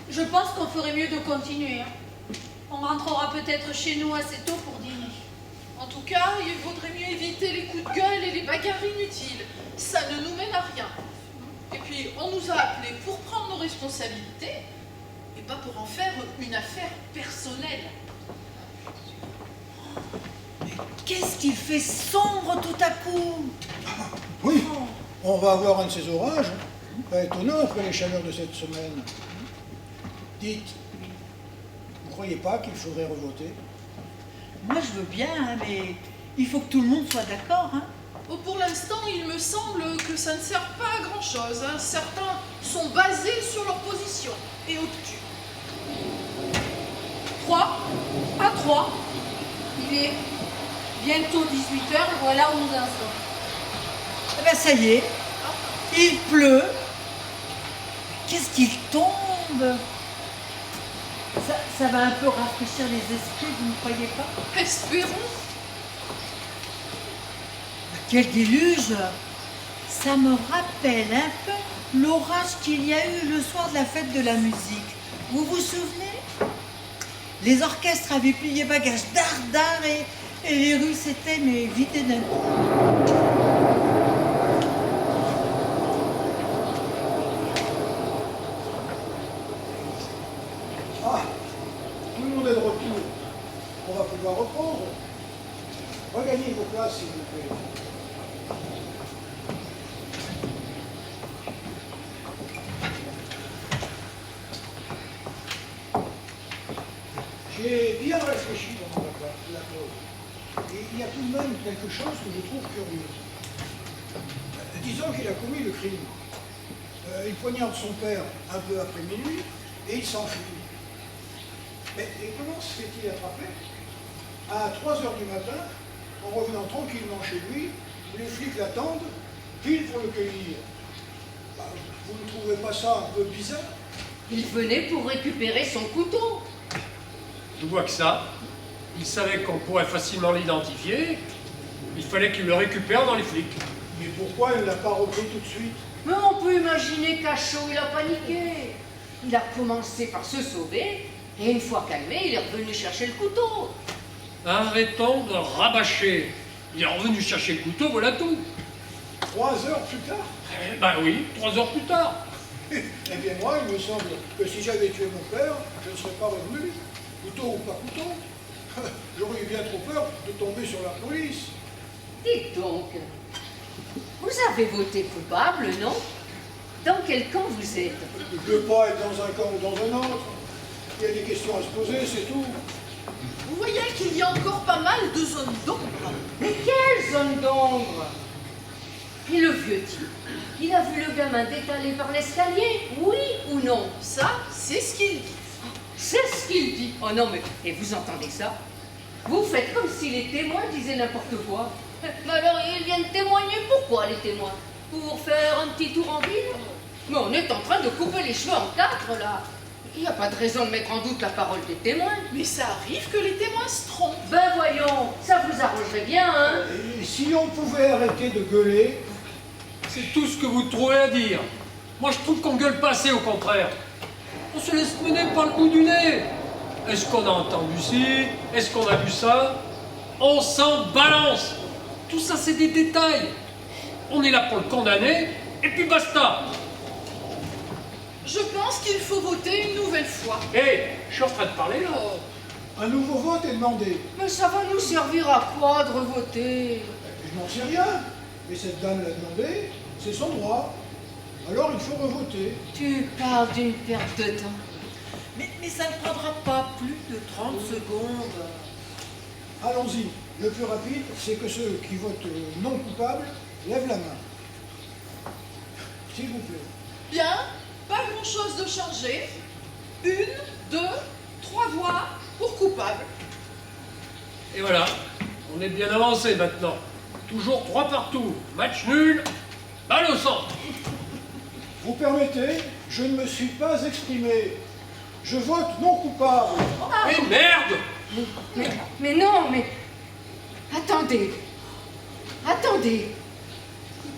Je pense qu'on ferait mieux de continuer. Hein. On rentrera peut-être chez nous assez tôt pour dîner. En tout cas, il vaudrait mieux éviter les coups de gueule et les bagarres inutiles. Ça ne nous mène à rien. Et puis, on nous a appelés pour prendre nos responsabilités et pas pour en faire une affaire personnelle. Qu'est-ce qu'il fait sombre tout à coup? Oui, on va avoir un de ces orages. Pas étonnant après les chaleurs de cette semaine. Dites, vous ne croyez pas qu'il faudrait revoter? Moi je veux bien, hein, mais il faut que tout le monde soit d'accord. Hein. Oh, pour l'instant, il me semble que ça ne sert pas à grand-chose. Hein. Certains sont basés sur leur position et obtus. 3 à 3. Il est bientôt 18h, voilà où nous en sommes. Eh ben ça y est, il pleut. Qu'est-ce qu'il tombe? Ça va un peu rafraîchir les esprits, vous ne croyez pas? Espérons. Quel déluge! Ça me rappelle un peu l'orage qu'il y a eu le soir de la fête de la musique. Vous vous souvenez? Les orchestres avaient plié bagages dardard et les rues s'étaient vidées d'un coup. Ah, tout le monde est de retour. On va pouvoir reprendre. Regagnez vos places, s'il vous plaît. J'ai bien réfléchi pendant la pause. Et il y a tout de même quelque chose que je trouve curieux. Disons qu'il a commis le crime. Il poignarde son père un peu après minuit et il s'enfuit. Mais et comment se fait-il attraper à 3 heures du matin, en revenant tranquillement chez lui, où les flics l'attendent, pile pour le cueillir? Bah, vous ne trouvez pas ça un peu bizarre? Il venait pour récupérer son couteau. Je vois que ça. Il savait qu'on pourrait facilement l'identifier. Il fallait qu'il le récupère dans les flics. Mais pourquoi il ne l'a pas repris tout de suite? Mais on peut imaginer qu'à chaud, il a paniqué. Il a commencé par se sauver, et une fois calmé, il est revenu chercher le couteau. Arrêtons de rabâcher. Il est revenu chercher le couteau, voilà tout. 3 heures plus tard? Ben oui, 3 heures plus tard. Eh bien moi, il me semble que si j'avais tué mon père, je ne serais pas revenu. Couteau ou pas couteau, j'aurais eu bien trop peur de tomber sur la police. Dites donc, vous avez voté coupable, non? Dans quel camp vous êtes? Je ne veux pas être dans un camp ou dans un autre. Il y a des questions à se poser, c'est tout. Vous voyez qu'il y a encore pas mal de zones d'ombre. Mais quelle zone d'ombre? Et le vieux type, il a vu le gamin détalé par l'escalier, oui ou non? Ça, c'est ce qu'il dit. C'est ce qu'il dit. Oh non, mais et vous entendez ça? Vous faites comme si les témoins disaient n'importe quoi. Mais alors, ils viennent témoigner. Pourquoi les témoins? Pour faire un petit tour en ville? Mais on est en train de couper les cheveux en 4, là. Il n'y a pas de raison de mettre en doute la parole des témoins. Mais ça arrive que les témoins se trompent. Ben voyons, ça vous arrangerait bien, hein? Et si on pouvait arrêter de gueuler? C'est tout ce que vous trouvez à dire. Moi, je trouve qu'on gueule pas assez, au contraire. On se laisse mener par le bout du nez. Est-ce qu'on a entendu ci? Est-ce qu'on a vu ça? On s'en balance. Tout ça, c'est des détails. On est là pour le condamner, et puis basta. Je pense qu'il faut voter une nouvelle fois. Hé, je suis en train de parler, là. Un nouveau vote est demandé. Mais ça va nous servir à quoi de revoter? Je n'en sais rien. Mais cette dame l'a demandé, c'est son droit. Alors il faut revoter. Tu parles d'une perte de temps. Mais ça ne prendra pas plus de 30 secondes. Allons-y. Le plus rapide, c'est que ceux qui votent non coupables lèvent la main. S'il vous plaît. Bien, pas grand-chose de changé. 1, 2, 3 voix pour coupable. Et voilà, on est bien avancé maintenant. Toujours 3 partout. Match nul, balle au centre. Vous permettez, je ne me suis pas exprimé. Je vote non coupable. Mais merde! Mais non, mais... Attendez. Attendez.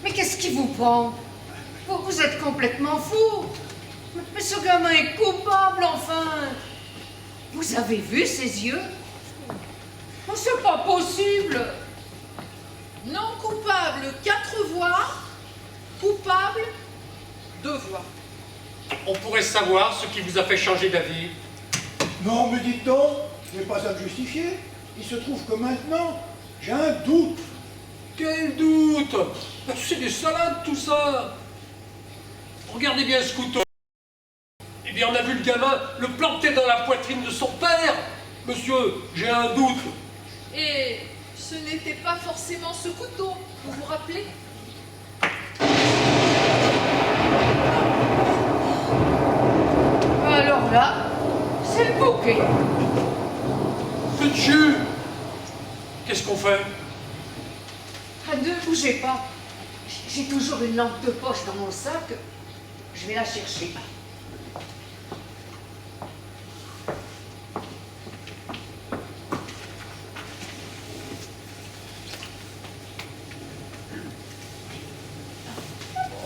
Mais qu'est-ce qui vous prend? Vous êtes complètement fou. Mais ce gamin est coupable, enfin. Vous avez vu ses yeux? Oh, c'est pas possible. Non coupable, 4 voix. Coupable, 2 voix. On pourrait savoir ce qui vous a fait changer d'avis. Non, me dites-on, je n'ai pas à me justifier. Il se trouve que maintenant, j'ai un doute. Quel doute! C'est des salades tout ça! Regardez bien ce couteau. Eh bien, on a vu le gamin le planter dans la poitrine de son père. Monsieur, j'ai un doute. Et ce n'était pas forcément ce couteau, vous vous rappelez? Alors là, c'est le bouquet. Dessus! Qu'est-ce qu'on fait? Ah, ne bougez pas. J'ai toujours une lampe de poche dans mon sac. Je vais la chercher.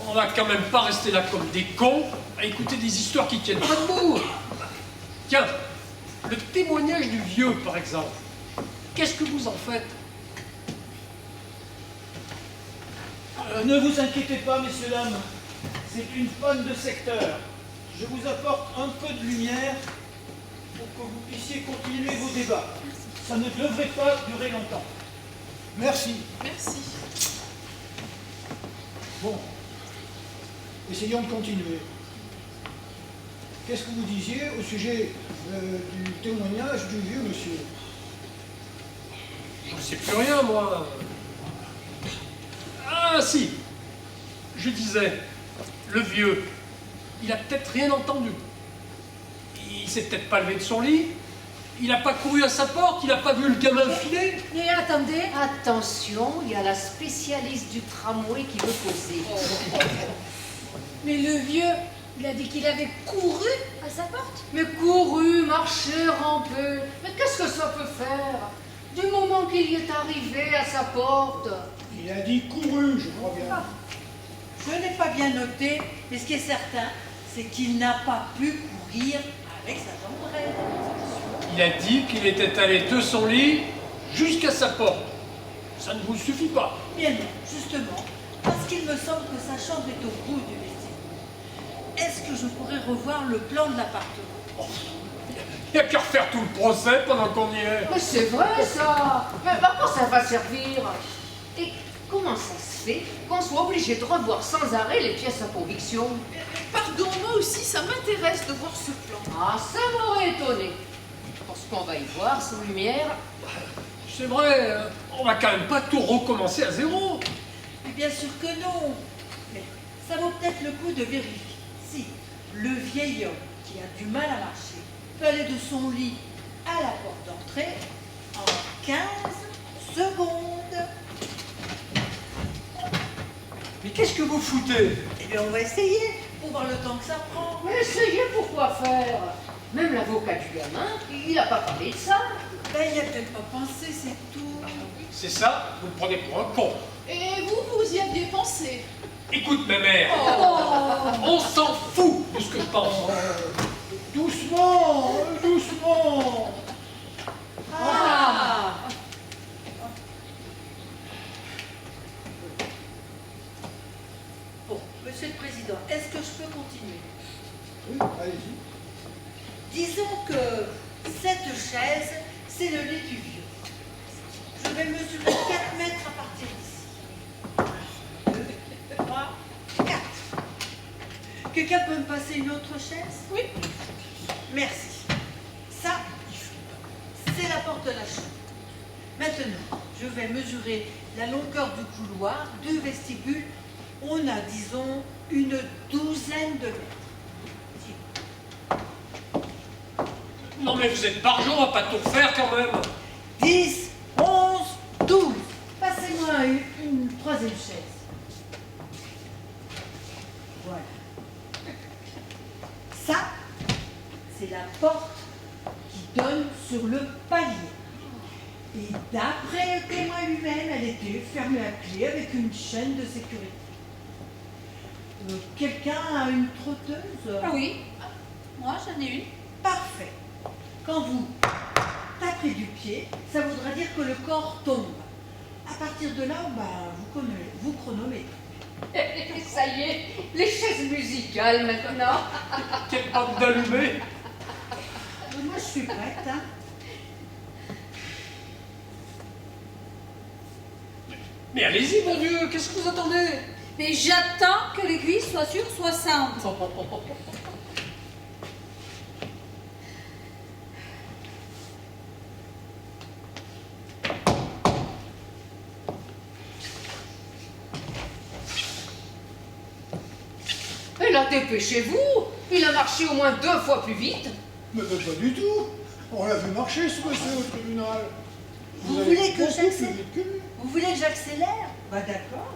On va quand même pas rester là comme des cons à écouter des histoires qui tiennent pas debout. Tiens, le témoignage du vieux, par exemple. Qu'est-ce que vous en faites? Ne vous inquiétez pas, messieurs, dames. C'est une panne de secteur. Je vous apporte un peu de lumière pour que vous puissiez continuer vos débats. Ça ne devrait pas durer longtemps. Merci. Merci. Bon. Essayons de continuer. qu'est-ce que vous disiez au sujet du témoignage du vieux monsieur? Je ne sais plus rien, moi. Ah, si. Je disais, le vieux, il a peut-être rien entendu. Il s'est peut-être pas levé de son lit. Il n'a pas couru à sa porte. Il n'a pas vu le gamin filer. Et attendez, Attention, il y a la spécialiste du tramway qui veut causer. mais le vieux, il a dit qu'il avait couru à sa porte. Mais couru, marché, rampé, mais qu'est-ce que ça peut faire? Du moment qu'il y est arrivé à sa porte. Il a dit couru, je crois bien. Je n'ai pas bien noté, mais ce qui est certain, c'est qu'il n'a pas pu courir avec sa jambe. Il a dit qu'il était allé de son lit jusqu'à sa porte. Ça ne vous suffit pas. Bien non, justement, parce qu'il me semble que sa chambre est au bout du vestibule. Est-ce que je pourrais revoir le plan de l'appartement? Il n'y a qu'à refaire tout le procès pendant qu'on y est. Mais c'est vrai ça. Mais à quoi ça va servir? Et comment ça se fait qu'on soit obligé de revoir sans arrêt les pièces à conviction? Pardon, moi aussi, ça m'intéresse de voir ce plan. Ah, ça m'aurait étonné. Parce qu'on va y voir sans lumière. C'est vrai, on va quand même pas tout recommencer à zéro. Mais bien sûr que non. Mais ça vaut peut-être le coup de vérifier si le vieil homme qui a du mal à marcher peut aller de son lit à la porte d'entrée en 15 secondes. Mais qu'est-ce que vous foutez? Eh bien, on va essayer pour voir le temps que ça prend. Mais essayez, pourquoi faire? Même l'avocat du gamin, il n'a pas parlé de ça. Ben, il a peut-être pas pensé, c'est tout. C'est ça, vous me prenez pour un con. Et vous y aviez pensé? Écoute, ma mère, on s'en fout de ce que je pense. Doucement, doucement. Ah! Bon, Monsieur le Président, est-ce que je peux continuer? Oui, allez-y. Disons que cette chaise, c'est le lit du vieux. Je vais mesurer 4 mètres à partir d'ici. 1, 2, 3, 4. Quelqu'un peut me passer une autre chaise? Oui. Merci. Ça, c'est la porte de la chambre. Maintenant, je vais mesurer la longueur du couloir, du vestibule. On a, disons, une douzaine de mètres. Non mais vous êtes barjon, on va pas tout refaire quand même. 10, 11, 12. Passez-moi une troisième chaise. Voilà. Ça, c'est la porte qui donne sur le palier. Et d'après le témoin lui-même, elle était fermée à clé avec une chaîne de sécurité. Quelqu'un a une trotteuse? Ah oui, moi j'en ai une. Parfait. Quand vous tapez du pied, ça voudra dire que le corps tombe. À partir de là, vous chronométrez. Ça y est, les chaises musicales maintenant. Quelle bande d'allumés. Moi, je suis prête. Hein. Mais allez-y, mon Dieu, qu'est-ce que vous attendez? Mais j'attends que l'aiguille soit sur 60. Et là, dépêchez-vous. Il a marché au moins 2 fois plus vite. Mais pas du tout. On l'a vu marcher, ce monsieur, au tribunal. Vous avez voulez que beaucoup plus j'accélère? vite que lui. Vous voulez que j'accélère? Bah d'accord.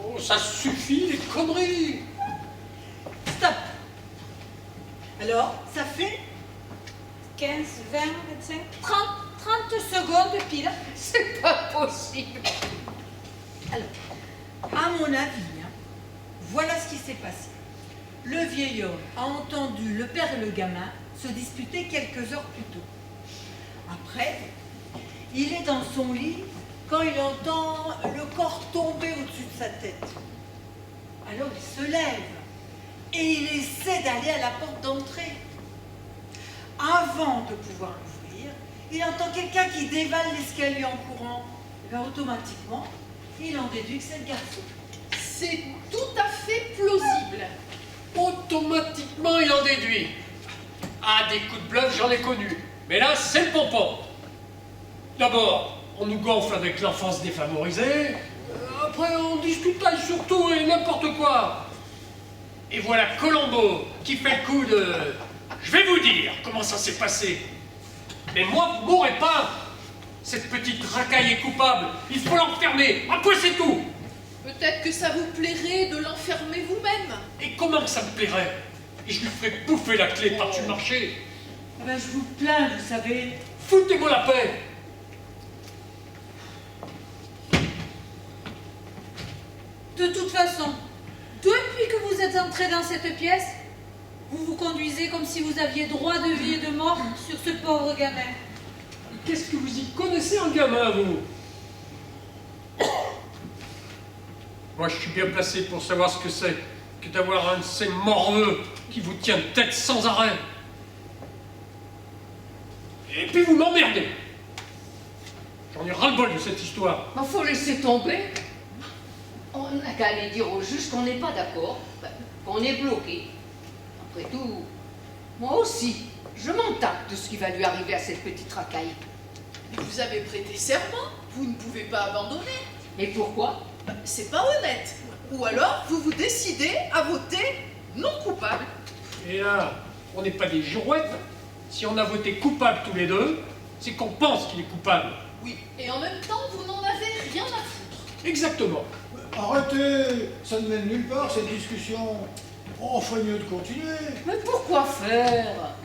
Oh, ça suffit, les conneries. Stop. Alors, ça fait 15, 20, 25, 30 secondes pile. C'est pas possible. Alors, à mon avis, hein, voilà ce qui s'est passé. Le vieil homme a entendu le père et le gamin se disputer quelques heures plus tôt. Après, il est dans son lit quand il entend le corps tomber au-dessus de sa tête. Alors il se lève et il essaie d'aller à la porte d'entrée. Avant de pouvoir l'ouvrir, il entend quelqu'un qui dévale l'escalier en courant. Et bien, automatiquement, il en déduit que c'est le garçon. C'est tout à fait plausible. automatiquement il en déduit. Ah, des coups de bluff, j'en ai connu. Mais là, c'est le pompon. D'abord, on nous gonfle avec l'enfance défavorisée. Après, on discutaille sur tout et n'importe quoi. Et voilà Colombo qui fait le coup de... Je vais vous dire comment ça s'est passé. Mais moi, vous m'aurez pas. Cette petite racaille est coupable. Il faut l'enfermer. Après, c'est tout. Peut-être que ça vous plairait de l'enfermer vous-même. Et comment que ça me plairait? Et je lui ferais bouffer la clé par-dessus le marché. Eh ben, je vous plains, vous savez. Foutez-moi la paix. De toute façon, depuis que vous êtes entré dans cette pièce, vous vous conduisez comme si vous aviez droit de vie et de mort sur ce pauvre gamin. Qu'est-ce que vous y connaissez en gamin, vous? Moi, je suis bien placé pour savoir ce que c'est que d'avoir un de ces morveux qui vous tient tête sans arrêt. Et puis vous m'emmerdez. J'en ai ras-le-bol de cette histoire. Il faut laisser tomber. On n'a qu'à aller dire au juge qu'on n'est pas d'accord, qu'on est bloqué. Après tout, moi aussi, je m'en tape de ce qui va lui arriver à cette petite racaille. Mais vous avez prêté serment, vous ne pouvez pas abandonner. Et pourquoi? C'est pas honnête. Ou alors, vous vous décidez à voter non coupable. Et là, on n'est pas des girouettes. Si on a voté coupable tous les deux, c'est qu'on pense qu'il est coupable. Oui, et en même temps, vous n'en avez rien à foutre. Exactement. Arrêtez, ça ne mène nulle part cette discussion. On ferait mieux de continuer. Mais pourquoi faire?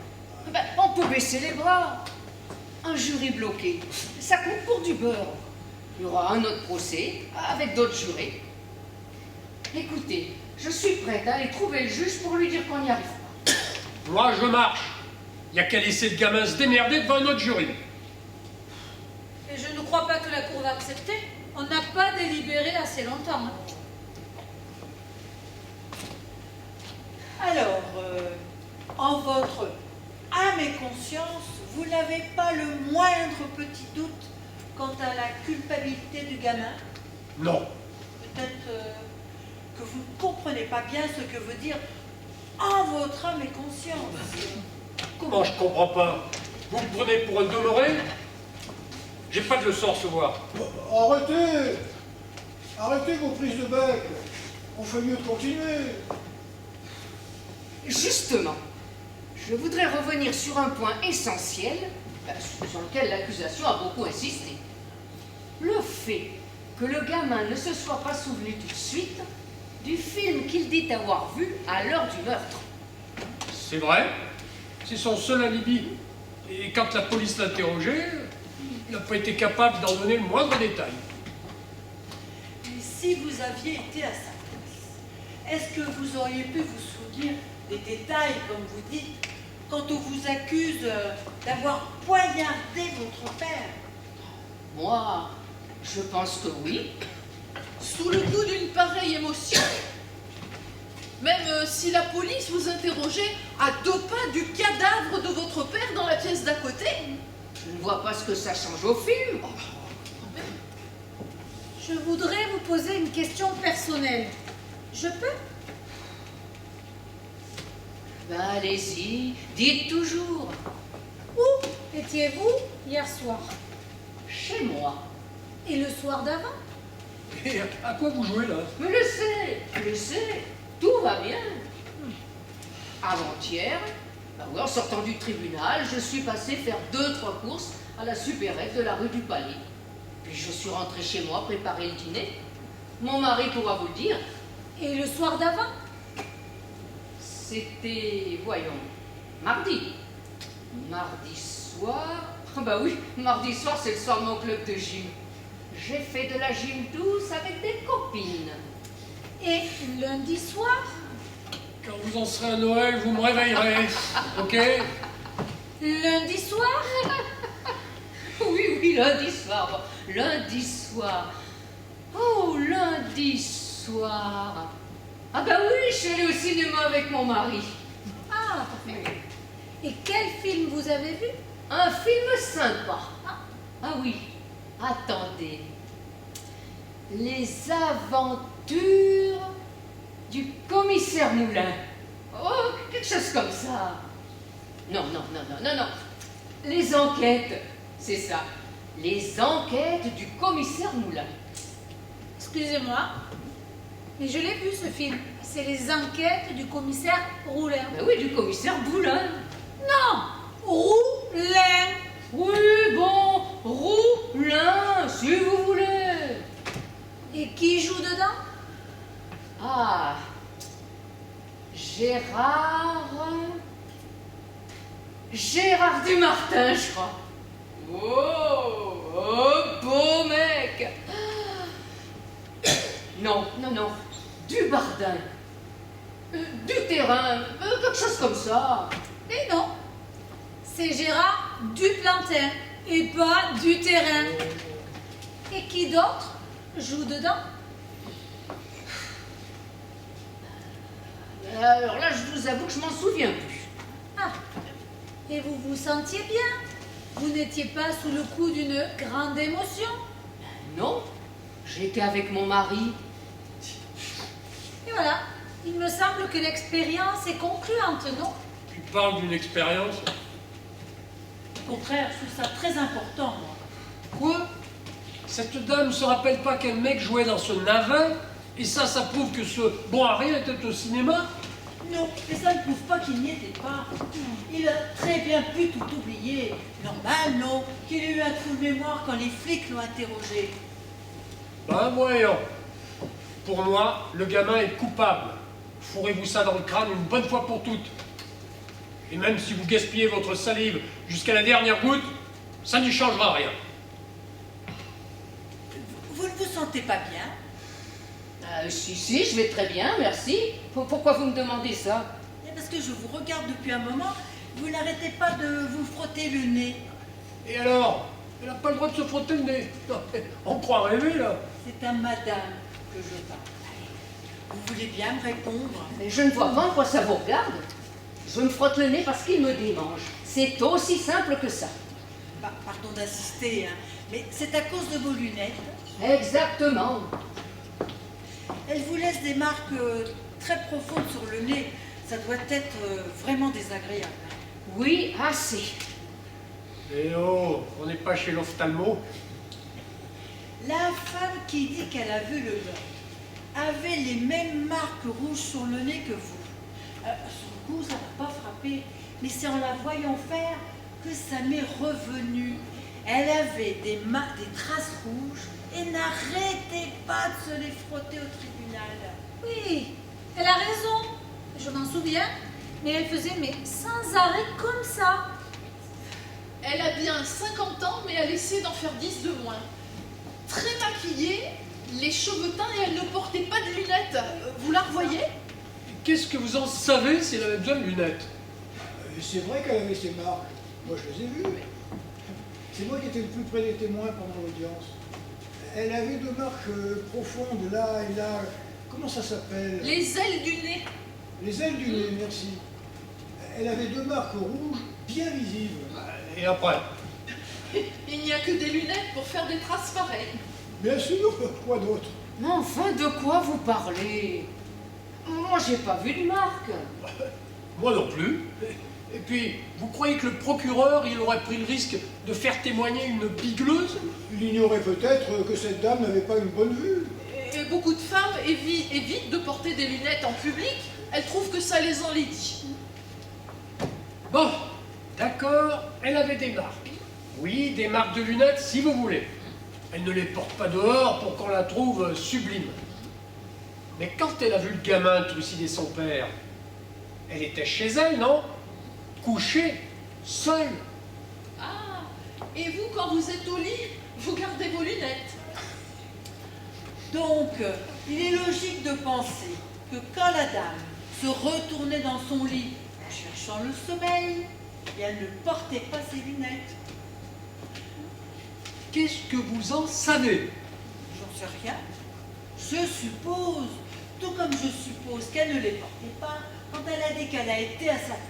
On peut baisser les bras. Un jury bloqué, ça compte pour du beurre. Il y aura un autre procès avec d'autres jurés. Écoutez, je suis prête à aller trouver le juge pour lui dire qu'on n'y arrive pas. Moi, je marche. Il n'y a qu'à laisser le gamin se démerder devant un autre jury. Et je ne crois pas que la Cour va accepter. On n'a pas délibéré assez longtemps. Hein. Alors, en votre âme et conscience, vous n'avez pas le moindre petit doute quant à la culpabilité du gamin? Non. Peut-être que vous ne comprenez pas bien ce que veut dire en votre âme et conscience. Comment je comprends pas? Vous me prenez pour un demeuré? J'ai pas de leçon à recevoir. Arrêtez. Arrêtez vos prises de bec. On fait mieux de continuer. Justement, je voudrais revenir sur un point essentiel sur lequel l'accusation a beaucoup insisté. Le fait que le gamin ne se soit pas souvenu tout de suite du film qu'il dit avoir vu à l'heure du meurtre. C'est vrai. C'est son seul alibi. Et quand la police l'a interrogé, il n'a pas été capable d'en donner le moindre détail. Et si vous aviez été à sa place, est-ce que vous auriez pu vous souvenir des détails, comme vous dites, quand on vous accuse d'avoir poignardé votre père? Moi, je pense que oui. Sous le coup d'une pareille émotion, même si la police vous interrogeait à 2 pas du cadavre de votre père dans la pièce d'à côté, Je ne vois pas ce que ça change au film. Je voudrais vous poser une question personnelle. Je peux? Ben allez-y, dites toujours. Où étiez-vous hier soir? Chez moi. Et le soir d'avant? Et à quoi vous jouez là? Mais je sais, tout va bien. Avant-hier, en sortant du tribunal, je suis passé faire 2-3 courses à la supérette de la rue du Palais. Puis je suis rentrée chez moi préparer le dîner. Mon mari pourra vous le dire. Et le soir d'avant? C'était, voyons, mardi. Mardi soir. Ah bah oui, mardi soir, c'est le soir de mon club de gym. J'ai fait de la gym douce avec des copines. Et lundi soir? Quand vous en serez à Noël, vous me réveillerez. Ok? Lundi soir? Oui, lundi soir. Lundi soir. Oh, lundi soir. Ah bah oui, je suis allée au cinéma avec mon mari. Ah, et quel film vous avez vu? Un film sympa. Ah oui, attendez. Les aventures du commissaire Moulin. Oh, quelque chose comme ça. Non. Les enquêtes, c'est ça. Les enquêtes du commissaire Moulin. Excusez-moi, mais je l'ai vu ce film. C'est les enquêtes du commissaire Roulin. Ben oui, du commissaire Boulin. Non, Roulin. Oui, bon, Roulin, si vous voulez. Et qui joue dedans? Ah, Gérard Dumartin, je crois. Oh, beau mec. Non, Dubardin. Du terrain, quelque chose comme ça. Et non, c'est Gérard Duplantin et pas du terrain. Et qui d'autre joue dedans? Alors là, je vous avoue que je m'en souviens plus. Ah, et vous vous sentiez bien? Vous n'étiez pas sous le coup d'une grande émotion? Non, j'étais avec mon mari. Et voilà, il me semble que l'expérience est concluante, non? Tu parles d'une expérience? Au contraire, je trouve ça très important, moi. Quoi? Cette dame se rappelle pas quel mec jouait dans ce navet? Et ça prouve que ce bon à rien était au cinéma? Non, mais ça ne prouve pas qu'il n'y était pas. Il a très bien pu tout oublier. Normal, non, qu'il ait eu un trou de mémoire quand les flics l'ont interrogé. Ben voyons. Pour moi, le gamin est coupable. Fourrez-vous ça dans le crâne une bonne fois pour toutes. Et même si vous gaspillez votre salive jusqu'à la dernière goutte, ça n'y changera rien. Vous ne vous sentez pas bien? Si, je vais très bien, merci. Pourquoi vous me demandez ça? Parce que je vous regarde depuis un moment, vous n'arrêtez pas de vous frotter le nez. Et alors? Elle n'a pas le droit de se frotter le nez. Non, on croit rêver, là. C'est à madame que je parle. Vous voulez bien me répondre? Mais je ne vois pas en quoi ça vous regarde. Je me frotte le nez parce qu'il me démange. C'est aussi simple que ça. Pardon d'insister, hein, mais c'est à cause de vos lunettes. Exactement. Elles vous laissent des marques très profondes sur le nez. Ça doit être vraiment désagréable. Oui, assez. Eh oh, on n'est pas chez l'ophtalmo. La femme qui dit qu'elle a vu le meurtre avait les mêmes marques rouges sur le nez que vous. Sur le coup, ça n'a pas frappé, mais c'est en la voyant faire que ça m'est revenu. Elle avait des traces rouges et n'arrêtait pas de se les frotter au tribunal. Oui, elle a raison. Je m'en souviens, mais elle faisait sans arrêt comme ça. Elle a bien 50 ans, mais elle essaie d'en faire 10 de moins. Très maquillée, les cheveux teints et elle ne portait pas de lunettes. Vous la revoyez? Qu'est-ce que vous en savez si elle avait besoin de lunettes? C'est vrai qu'elle avait ses marques. Moi, je les ai vues. C'est moi qui étais le plus près des témoins pendant l'audience. Elle avait deux marques profondes, là et là. Comment ça s'appelle? Les ailes du nez. Les ailes du nez, merci. Elle avait deux marques rouges bien visibles. Et après? Il n'y a que des lunettes pour faire des traces pareilles. Bien sûr, quoi d'autre? Mais enfin, de quoi vous parlez? Moi, j'ai pas vu de marque. Moi non plus. Et puis, vous croyez que le procureur, il aurait pris le risque de faire témoigner une bigleuse? Il ignorait peut-être que cette dame n'avait pas une bonne vue. Et beaucoup de femmes évitent de porter des lunettes en public. Elles trouvent que ça les enlaidit. Bon, d'accord, elle avait des marques. Oui, des marques de lunettes, si vous voulez. Elle ne les porte pas dehors pour qu'on la trouve sublime. Mais quand elle a vu le gamin trucider son père, elle était chez elle, non? Couchée, seule. Ah, et vous, quand vous êtes au lit, vous gardez vos lunettes. Donc, il est logique de penser que quand la dame se retournait dans son lit en cherchant le sommeil, et elle ne portait pas ses lunettes. Qu'est-ce que vous en savez? J'en sais rien. Je suppose, tout comme je suppose qu'elle ne les portait pas quand elle a dit qu'elle a été à sa fenêtre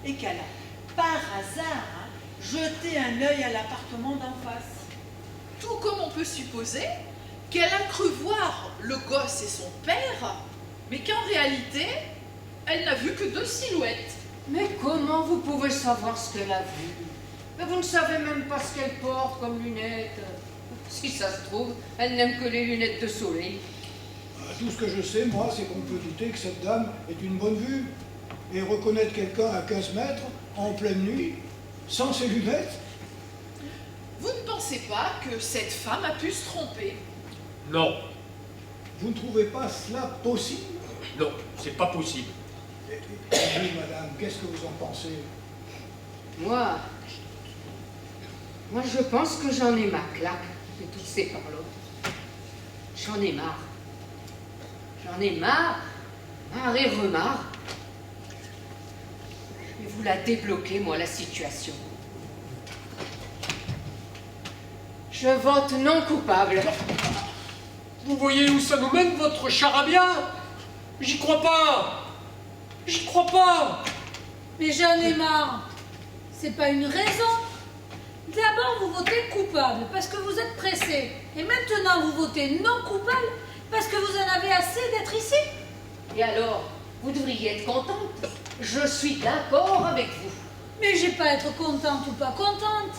et qu'elle a, par hasard, jeté un œil à l'appartement d'en face. Tout comme on peut supposer qu'elle a cru voir le gosse et son père, mais qu'en réalité, Elle n'a vu que 2 silhouettes. Mais comment vous pouvez savoir ce qu'elle a vu? Mais vous ne savez même pas ce qu'elle porte comme lunettes. Si ça se trouve, elle n'aime que les lunettes de soleil. Tout ce que je sais, moi, c'est qu'on peut douter que cette dame ait une bonne vue. Et reconnaître quelqu'un à 15 mètres, en pleine nuit, sans ses lunettes. Vous ne pensez pas que cette femme a pu se tromper? Non, Vous ne trouvez pas cela possible? non, c'est pas possible. Et vous, madame, qu'est-ce que vous en pensez? Moi, je pense que j'en ai ma claque de toutes ces parlottes. J'en ai marre. J'en ai marre et remarre. Je vais vous la débloquer, moi, la situation. Je vote non coupable. Vous voyez où ça nous mène, votre charabia? J'y crois pas. J'y crois pas. Mais j'en ai marre. C'est pas une raison. D'abord, vous votez coupable parce que vous êtes pressé. Et maintenant, vous votez non coupable parce que vous en avez assez d'être ici. Et alors, vous devriez être contente. Je suis d'accord avec vous. Mais j'ai pas à être contente ou pas contente.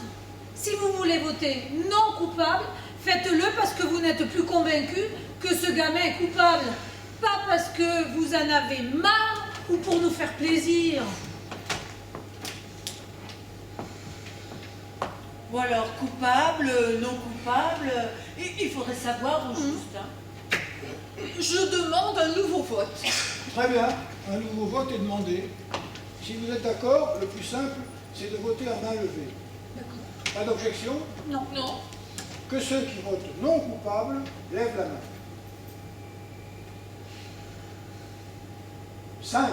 Si vous voulez voter non coupable, faites-le parce que vous n'êtes plus convaincu que ce gamin est coupable. Pas parce que vous en avez marre ou pour nous faire plaisir. Ou alors coupable, non coupable, il faudrait savoir au juste. Hein. Je demande un nouveau vote. Très bien, un nouveau vote est demandé. Si vous êtes d'accord, le plus simple, c'est de voter à main levée. Pas d'objection? Non. Non. Que ceux qui votent non coupables lèvent la main. 5.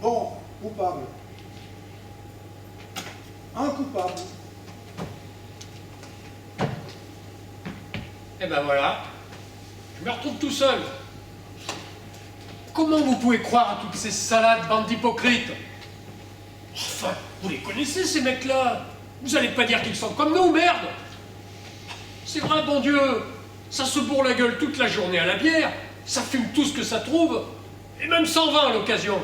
Bon, coupable. Un coupable. Eh ben voilà, je me retrouve tout seul. Comment vous pouvez croire à toutes ces salades, bande d'hypocrites? Enfin, vous les connaissez, ces mecs-là. Vous allez pas dire qu'ils sont comme nous, merde. C'est vrai, bon Dieu, ça se bourre la gueule toute la journée à la bière, ça fume tout ce que ça trouve, et même sans vin à l'occasion.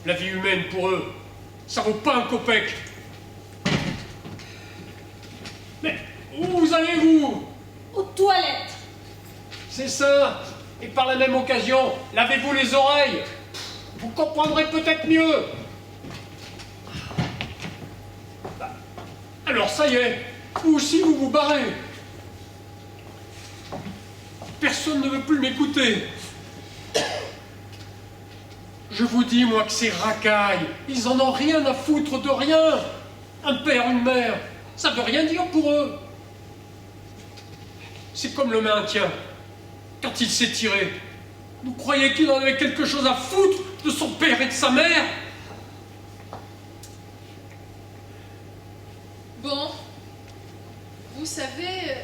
La vie humaine, pour eux, ça vaut pas un copec. Mais où vous allez, vous? Aux toilettes. C'est ça. Et par la même occasion, lavez-vous les oreilles. Vous comprendrez peut-être mieux. Bah, alors ça y est, vous aussi vous vous barrez. Personne ne veut plus m'écouter. Je vous dis, moi, que ces racailles, ils en ont rien à foutre de rien. Un père, une mère, ça veut rien dire pour eux. C'est comme le maintien. Quand il s'est tiré, vous croyez qu'il en avait quelque chose à foutre de son père et de sa mère? Bon, vous savez,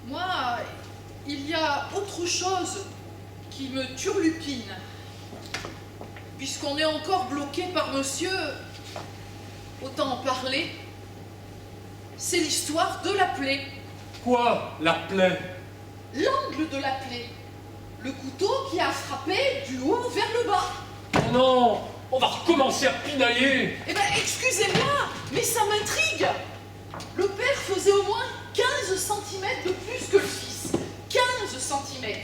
moi, il y a autre chose qui me turlupine. Puisqu'on est encore bloqué par monsieur, autant en parler, c'est l'histoire de la plaie. Quoi, la plaie? L'angle de la plaie. Le couteau qui a frappé du haut vers le bas. Oh non, on va recommencer à pinailler. Eh ben, excusez-moi, mais ça m'intrigue. Le père faisait au moins 15 cm de plus que le fils. 15 cm.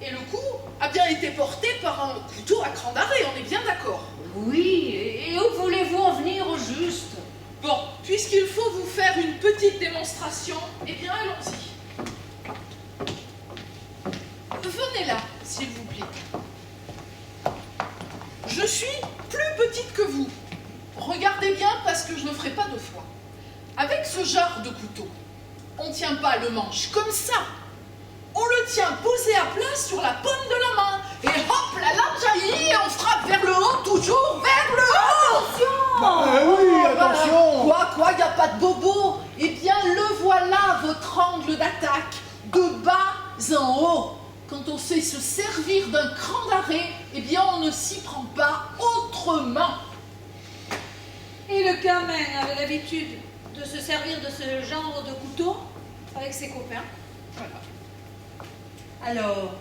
Et le coup a bien été porté par un couteau à cran d'arrêt, on est bien d'accord. Oui, et où voulez-vous en venir au juste? Bon, puisqu'il faut vous faire une petite démonstration, eh bien allons-y. Venez là, s'il vous plaît. Je suis plus petite que vous. Regardez bien parce que je ne ferai pas 2 fois. Avec ce genre de couteau, on ne tient pas le manche comme ça. On le tient posé à plat sur la paume de la main. Et hop, la lame jaillit et on frappe vers le haut, toujours vers le haut. Oui, attention. Quoi, y a pas de bobo. Eh bien, le voilà, votre angle d'attaque. De bas en haut. Quand on sait se servir d'un cran d'arrêt, eh bien, on ne s'y prend pas autrement. Et le gamin avait l'habitude de se servir de ce genre de couteau avec ses copains. Voilà. Alors,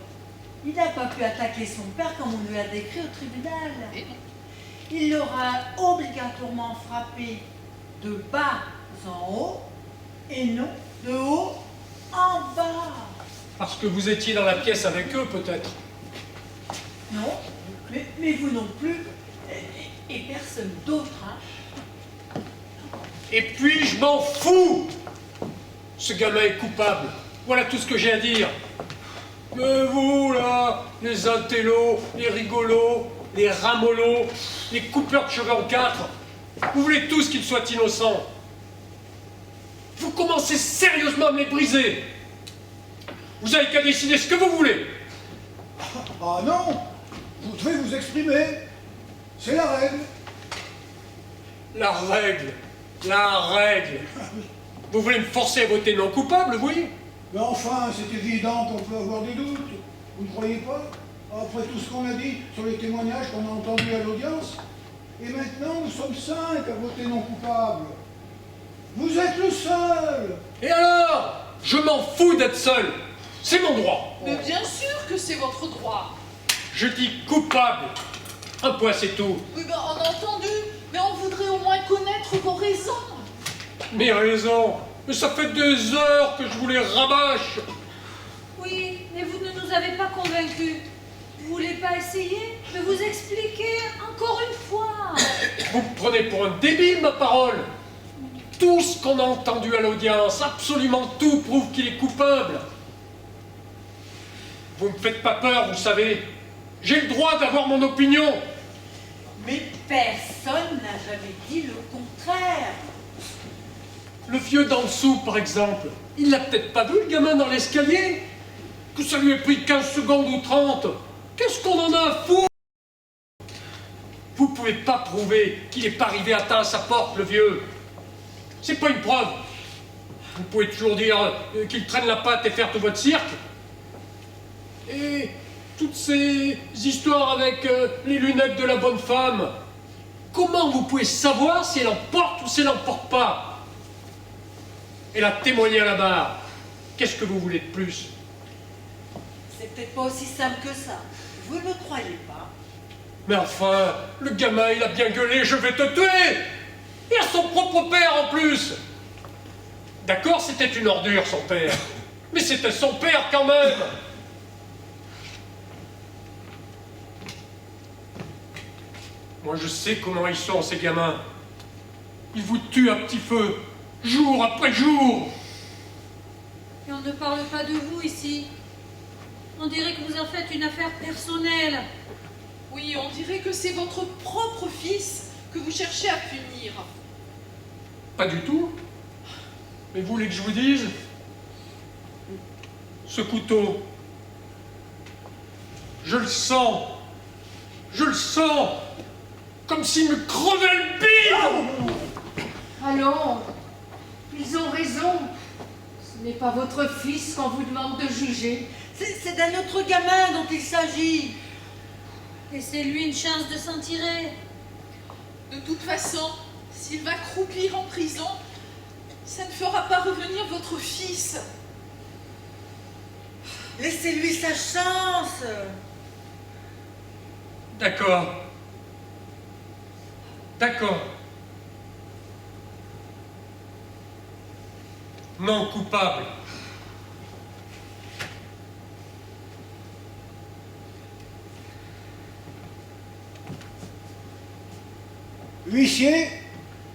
il n'a pas pu attaquer son père comme on lui a décrit au tribunal. Et non. Il l'aura obligatoirement frappé de bas en haut et non de haut en bas. Parce que vous étiez dans la pièce avec eux, peut-être. Non, mais vous non plus, et personne d'autre. Hein. Et puis, je m'en fous! Ce gamin est coupable. Voilà tout ce que j'ai à dire. Mais vous, là, les intellos, les rigolos, les ramollos, les coupeurs de cheveux en quatre, vous voulez tous qu'il soit innocent. Vous commencez sérieusement à me les briser. Vous avez qu'à décider ce que vous voulez. Ah non, vous devez vous exprimer. C'est la règle. La règle. La règle. Vous voulez me forcer à voter non coupable, oui? Mais enfin, c'est évident qu'on peut avoir des doutes. Vous ne croyez pas? Après tout ce qu'on a dit sur les témoignages qu'on a entendus à l'audience. Et maintenant, nous sommes 5 à voter non coupable. Vous êtes le seul. Et alors? Je m'en fous d'être seul. C'est mon droit. Mais bien sûr que c'est votre droit. Je dis coupable. Un point, c'est tout. Oui, ben, on a entendu, mais on voudrait au moins connaître vos raisons. Mes raisons. Mais ça fait des heures que je vous les rabâche. Oui, mais vous ne nous avez pas convaincus. Vous voulez pas essayer de vous expliquer encore une fois? Vous me prenez pour un débile, ma parole. Tout ce qu'on a entendu à l'audience, absolument tout, prouve qu'il est coupable. Vous me faites pas peur, vous savez. J'ai le droit d'avoir mon opinion. Mais personne n'a jamais dit le contraire. Le vieux d'en dessous, par exemple, il l'a peut-être pas vu, le gamin, dans l'escalier. Que ça lui ait pris 15 secondes ou 30. Qu'est-ce qu'on en a à foutre? Vous pouvez pas prouver qu'il n'est pas arrivé à temps à sa porte, le vieux. C'est pas une preuve. Vous pouvez toujours dire qu'il traîne la patte et faire tout votre cirque. Et toutes ces histoires avec les lunettes de la bonne femme, comment vous pouvez savoir si elle en porte ou si elle n'en porte pas? Elle a témoigné à la barre. Qu'est-ce que vous voulez de plus? C'est peut-être pas aussi simple que ça. Vous ne le croyez pas? Mais enfin, le gamin, il a bien gueulé, je vais te tuer! Et à son propre père en plus! D'accord, c'était une ordure, son père. Mais c'était son père quand même! Moi, je sais comment ils sont, ces gamins. Ils vous tuent à petit feu, jour après jour. Et on ne parle pas de vous ici. On dirait que vous en faites une affaire personnelle. Oui, on dirait que c'est votre propre fils que vous cherchez à punir. Pas du tout. Mais vous voulez que je vous dise? Ce couteau, je le sens. Je le sens. Comme s'il me crevait le bide. Allons, ils ont raison. Ce n'est pas votre fils qu'on vous demande de juger. C'est d'un autre gamin dont il s'agit. Laissez-lui une chance de s'en tirer. De toute façon, s'il va croupir en prison, ça ne fera pas revenir votre fils. Laissez-lui sa chance. D'accord. D'accord. Non coupable. Huissier,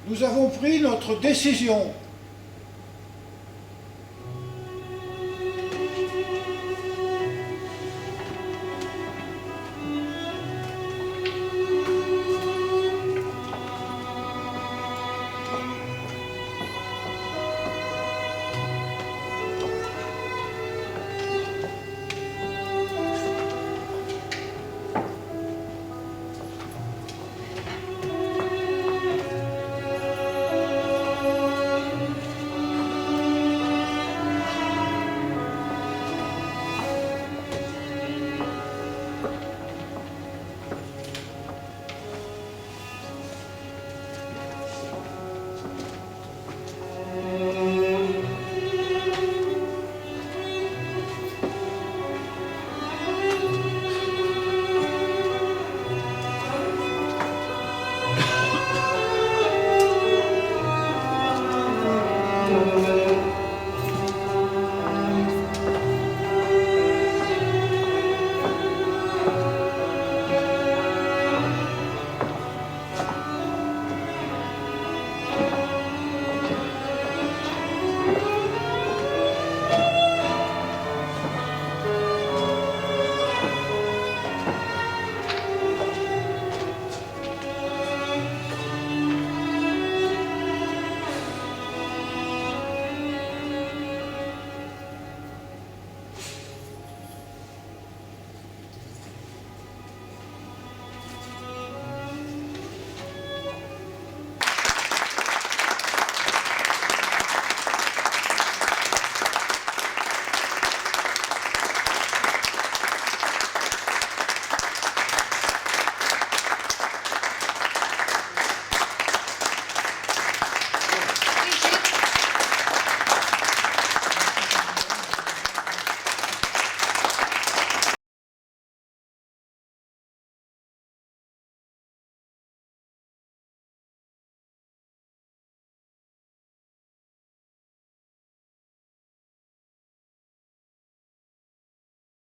nous avons pris notre décision.